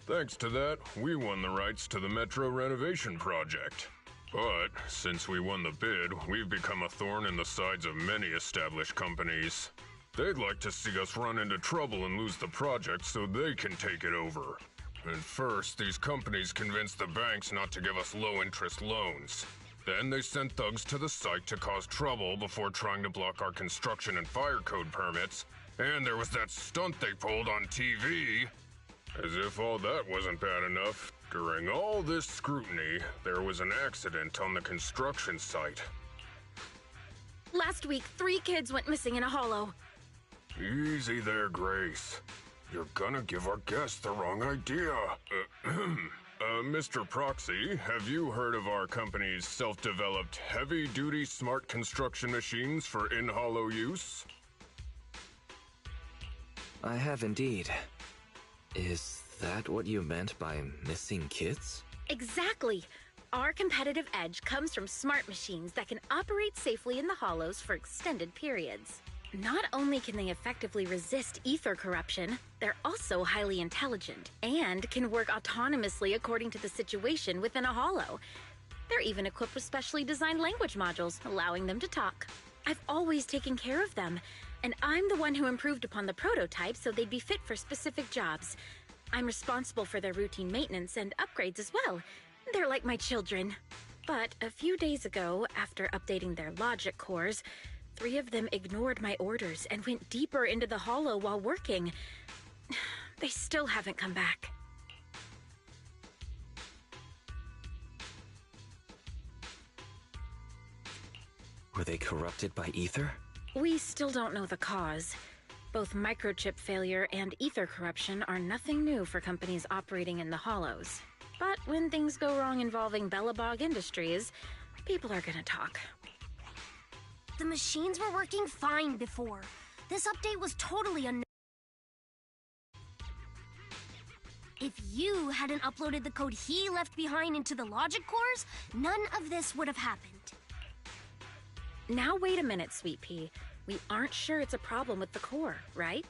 Thanks to that, we won the rights to the Metro renovation project. But since we won the bid, we've become a thorn in the sides of many established companies. They'd like to see us run into trouble and lose the project so they can take it over. And first, these companies convinced the banks not to give us low-interest loans. Then they sent thugs to the site to cause trouble before trying to block our construction and fire code permits. And there was that stunt they pulled on TV. As if all that wasn't bad enough, during all this scrutiny, there was an accident on the construction site. Last week, 3 kids went missing in a hollow. Easy there, Grace. You're gonna give our guests the wrong idea. Mr. Proxy, have you heard of our company's self-developed heavy-duty smart construction machines for in-hollow use? I have indeed. Is that what you meant by missing kids? Exactly. Our competitive edge comes from smart machines that can operate safely in the hollows for extended periods. Not only can they effectively resist ether corruption, they're also highly intelligent and can work autonomously according to the situation within a hollow. They're even equipped with specially designed language modules, allowing them to talk. I've always taken care of them, and I'm the one who improved upon the prototype so they'd be fit for specific jobs. I'm responsible for their routine maintenance and upgrades as well. They're like my children. But a few days ago, after updating their logic cores, 3 of them ignored my orders and went deeper into the hollow while working. They still haven't come back. Were they corrupted by ether? We still don't know the cause. Both microchip failure and ether corruption are nothing new for companies operating in the hollows. But when things go wrong involving Belobog Industries, people are gonna talk. The machines were working fine before. This update was totally If you hadn't uploaded the code he left behind into the logic cores, none of this would have happened. Now wait a minute, Sweet Pea. We aren't sure it's a problem with the core, right?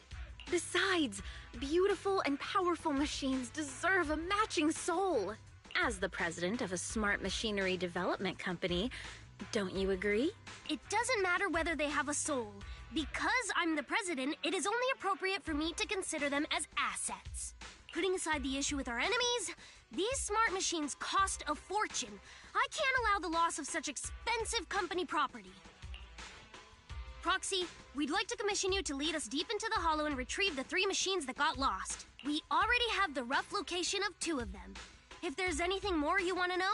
Besides, beautiful and powerful machines deserve a matching soul. As the president of a smart machinery development company, don't you agree? It doesn't matter whether they have a soul. Because I'm the president, it is only appropriate for me to consider them as assets. Putting aside the issue with our enemies, these smart machines cost a fortune. I can't allow the loss of such expensive company property. Proxy, we'd like to commission you to lead us deep into the hollow and retrieve the 3 machines that got lost. We already have the rough location of 2 of them. If there's anything more you want to know,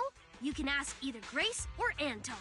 you can ask either Grace or Anton.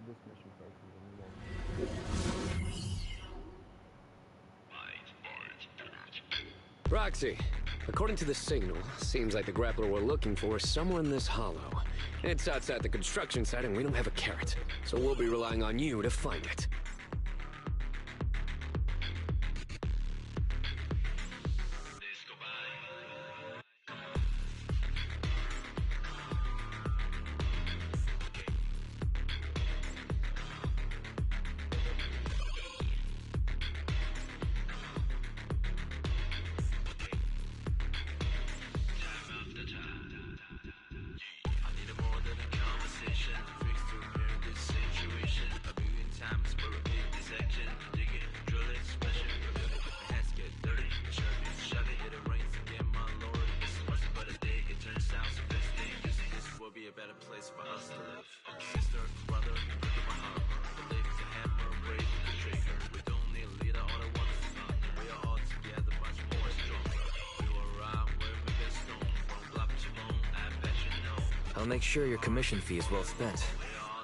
This mission first. Roxy, according to the signal, seems like the grappler we're looking for is somewhere in this hollow. It's outside the construction site and we don't have a carrot, so we'll be relying on you to find it. I'll make sure your commission fee is well spent.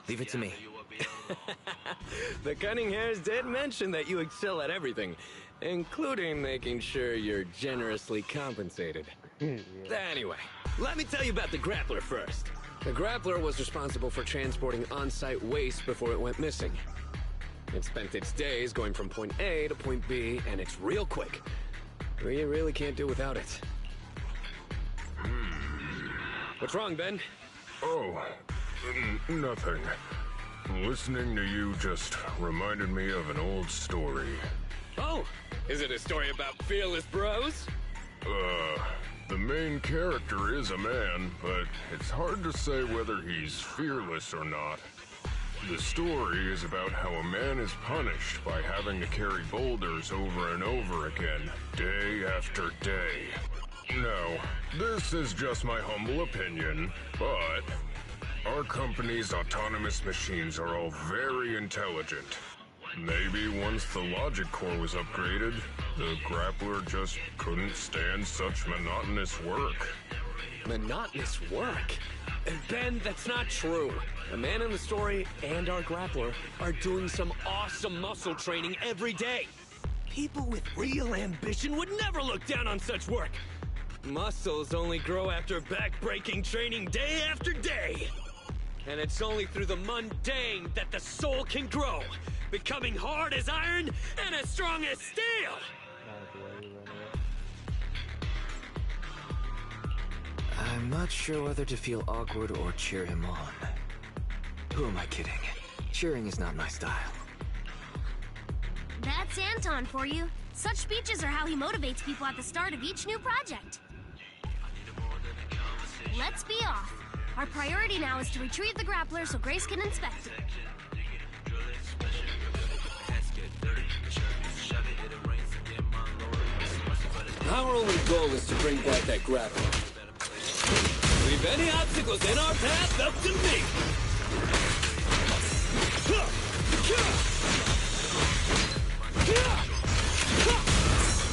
Leave it to me. The cunning hairs did mention that you excel at everything, including making sure you're generously compensated. Anyway, let me tell you about the grappler first. The grappler was responsible for transporting on-site waste before it went missing. It spent its days going from point A to point B, and it's real quick. We really can't do without it. What's wrong, Ben? Oh, nothing. Listening to you just reminded me of an old story. Oh, is it a story about fearless bros? The main character is a man, but it's hard to say whether he's fearless or not. The story is about how a man is punished by having to carry boulders over and over again, day after day. Now, this is just my humble opinion, but our company's autonomous machines are all very intelligent. Maybe once the logic core was upgraded, the grappler just couldn't stand such monotonous work. Monotonous work? Ben, that's not true. The man in the story and our grappler are doing some awesome muscle training every day. People with real ambition would never look down on such work. Muscles only grow after back-breaking training day after day. And it's only through the mundane that the soul can grow, becoming hard as iron and as strong as steel. I'm not sure whether to feel awkward or cheer him on. Who am I kidding? Cheering is not my style. That's Anton for you. Such speeches are how he motivates people at the start of each new project. Let's be off. Our priority now is to retrieve the grappler so Grace can inspect it. Our only goal is to bring back that grappler. Leave any obstacles in our path up to me!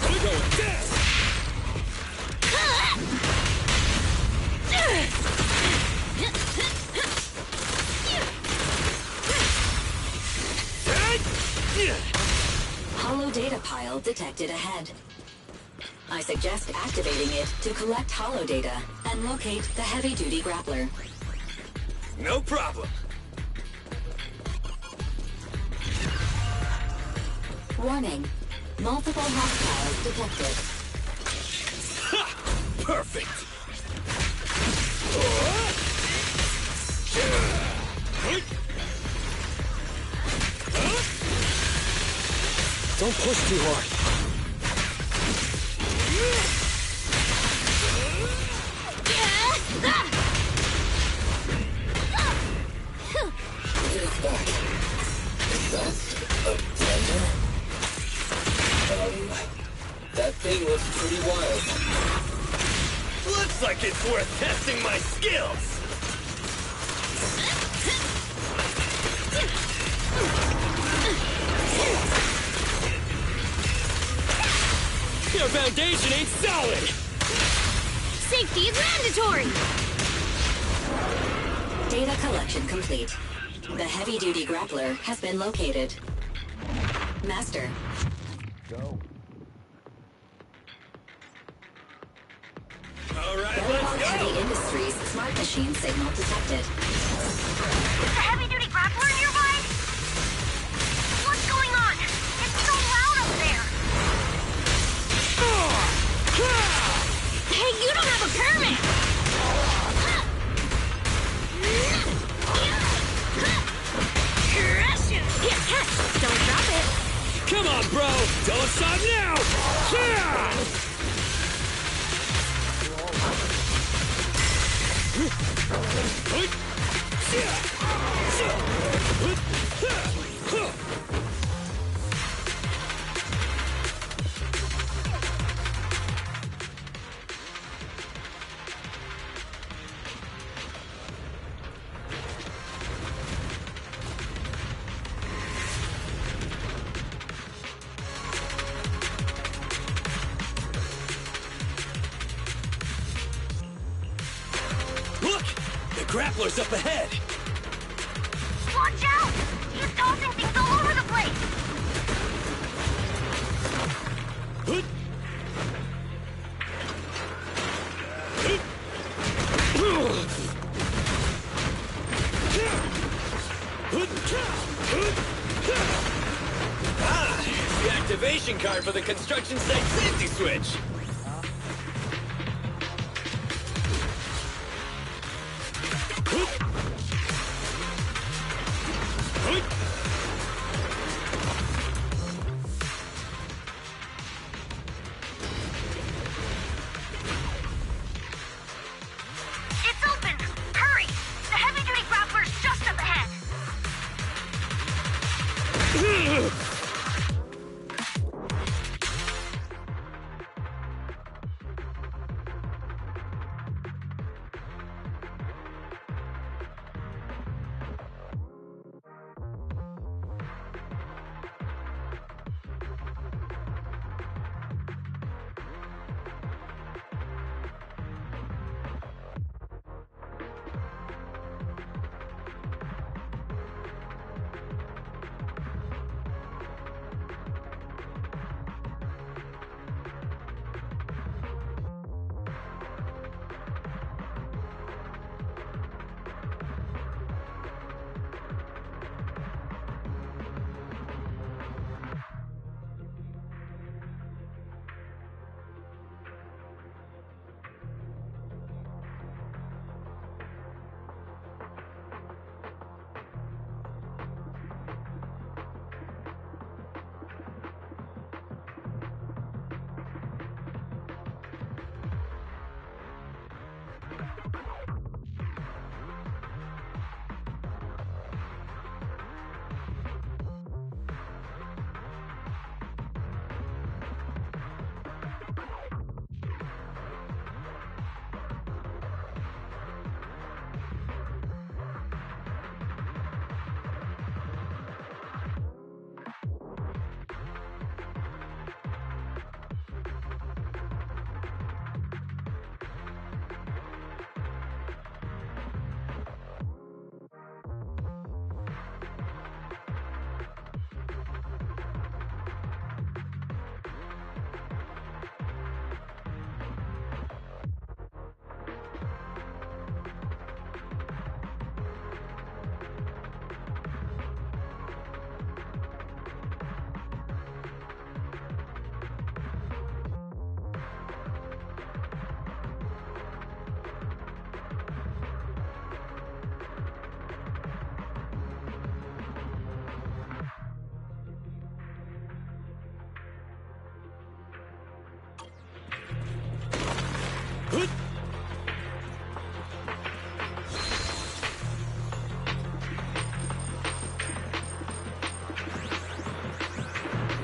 We're going down! Hollow data pile detected ahead. I suggest activating it to collect hollow data and locate the heavy-duty grappler. No problem. Warning. Multiple hostiles detected. Ha! Perfect! Don't push too hard. Get it back. That's a tender. That thing looks pretty wild. Looks like it's worth testing my skills! Your foundation ain't solid! Safety is mandatory! Data collection complete. The heavy-duty grappler has been located. Master. Go. Alright, Belobog let's go! Heavy Industries smart machine signal detected. Is the heavy-duty grappler nearby? What's going on? It's so loud up there! Hey, you don't have a permit! Crush him! Yeah, don't drop it! Come on, bro! Don't stop now! Yeah! Look! The grappler's up ahead! Watch out! He's tossing things all over the place! activation card for the construction site safety switch. It's open! Hurry! The heavy-duty grappler's just up ahead!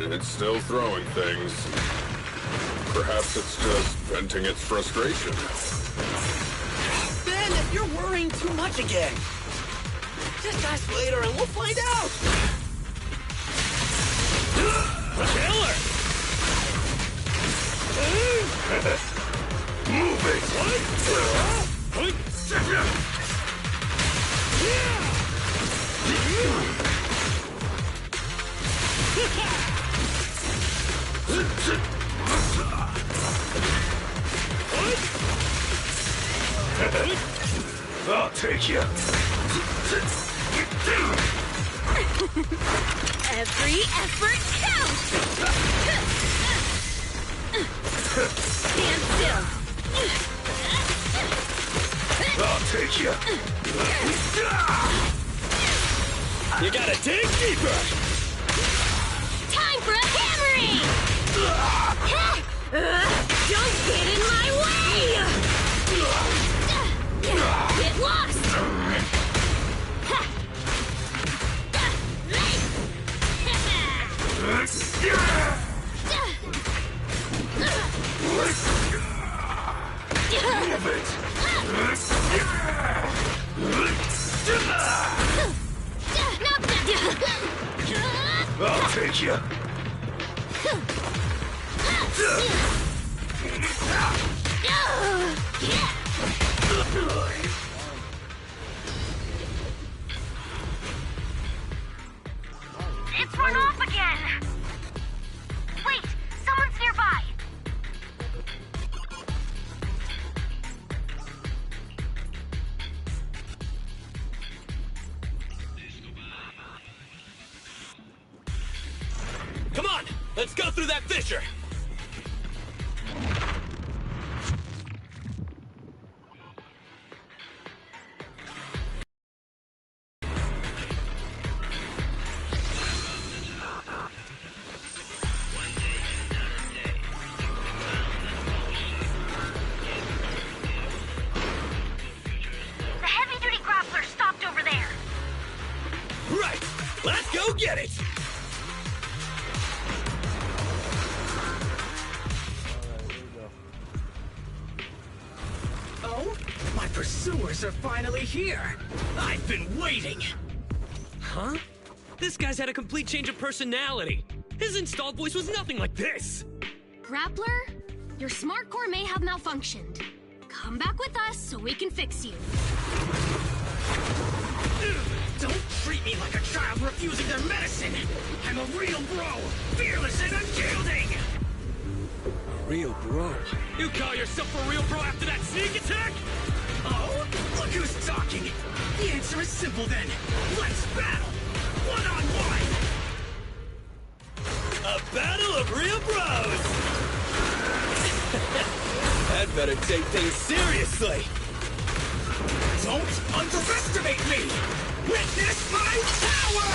It's still throwing things. Perhaps it's just venting its frustration. Ben, you're worrying too much again. Just ask later and we'll find out. Killer! Move it! I'll take you. Every effort counts! Stand still! I'll take you. You gotta dig deeper! Time for a hammering! Don't get in my way! Get lost! I'll take you. It's run off again! Wait! Someone's nearby! Come on! Let's go through that fissure! The heavy-duty grappler stopped over there. Right! Let's go get it! Oh? My pursuers are finally here! I've been waiting! Huh? This guy's had a complete change of personality. His installed voice was nothing like this. Grappler, your smart core may have malfunctioned. Come back with us so we can fix you. Don't treat me like a child refusing their medicine! I'm a real bro, fearless and unyielding! Real bro? You call yourself a real bro after that sneak attack? Oh? Look who's talking! The answer is simple then. Let's battle! One-on-one! A battle of real bros! I'd better take things seriously! Don't underestimate me! Witness my power!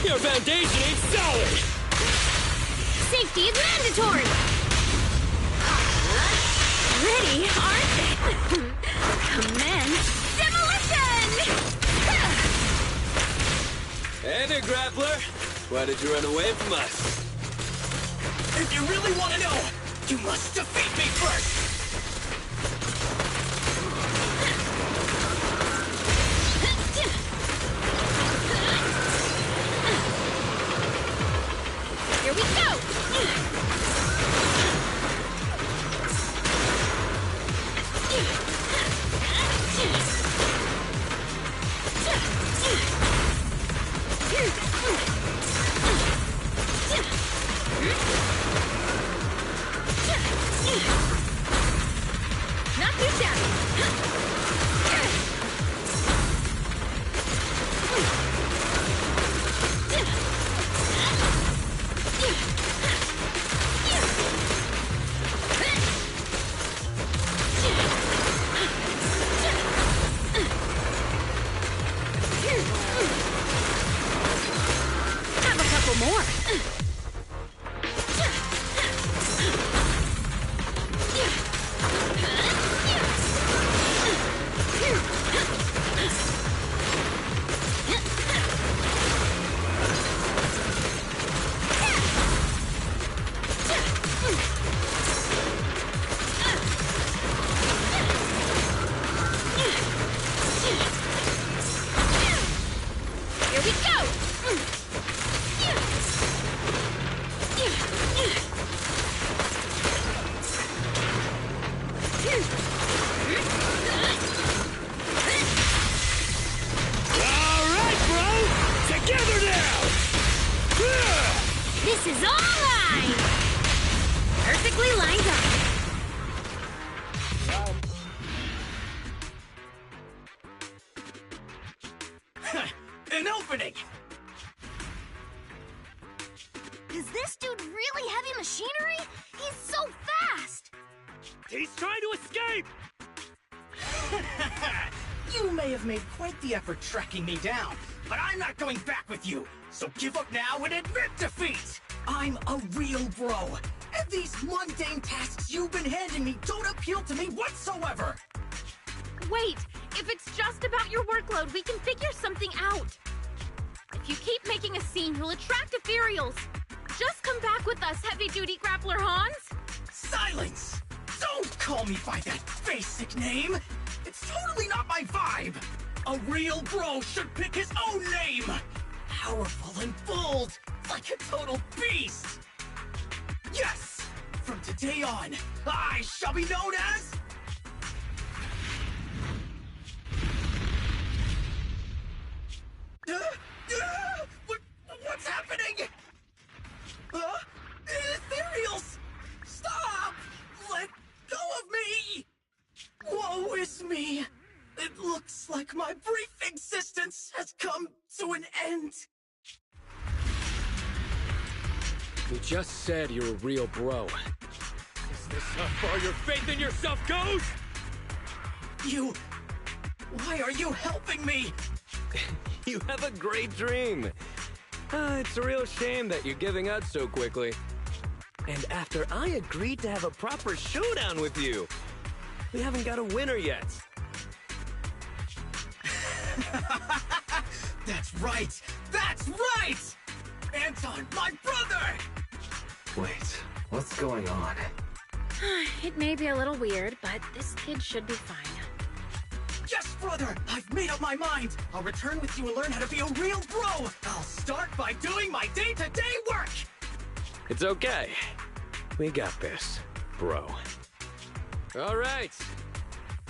Your foundation ain't solid! Safety is mandatory! Ready, aren't they? Commence demolition! Hey there, Grappler! Why did you run away from us? If you really want to know, you must defeat me first! Here we go! An opening! Is this dude really heavy machinery? He's so fast! He's trying to escape! You may have made quite the effort tracking me down, but I'm not going back with you. So give up now and admit defeat! I'm a real bro, and these mundane tasks you've been handing me don't appeal to me whatsoever! Wait, if it's just about your workload, we can figure something out. If you keep making a scene, you'll attract ethereals. Just come back with us, heavy-duty grappler Hans. Silence! Don't call me by that basic name! It's totally not my vibe! A real bro should pick his own name! Powerful and bold, like a total beast! Yes! From today on, I shall be known as... What's happening? Ethereals! Stop! Let go of me! Woe is me! It looks like my brief existence has come to an end. You just said you're a real bro. Is this how far your faith in yourself goes? You... Why are you helping me? You have a great dream. It's a real shame that you're giving up so quickly. And after I agreed to have a proper showdown with you, we haven't got a winner yet. That's right! That's right! Anton, my brother! Wait, what's going on? It may be a little weird, but this kid should be fine. Yes, brother! I've made up my mind! I'll return with you and learn how to be a real bro! I'll start by doing my day-to-day work! It's okay. We got this, bro. All right.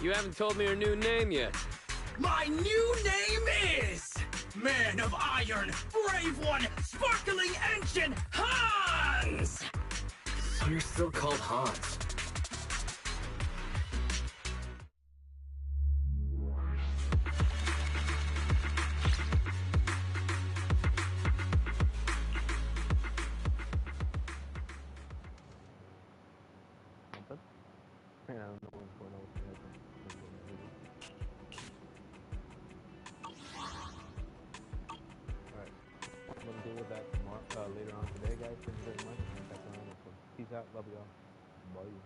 You haven't told me your new name yet. My new name is... Man of Iron, Brave One, Sparkling Engine, Hans! So you're still called Hans. I don't know what's going on with the headphones. Alright. I'm gonna deal with that tomorrow, later on today, guys. Thank you very much. Peace out. Love y'all. Bye.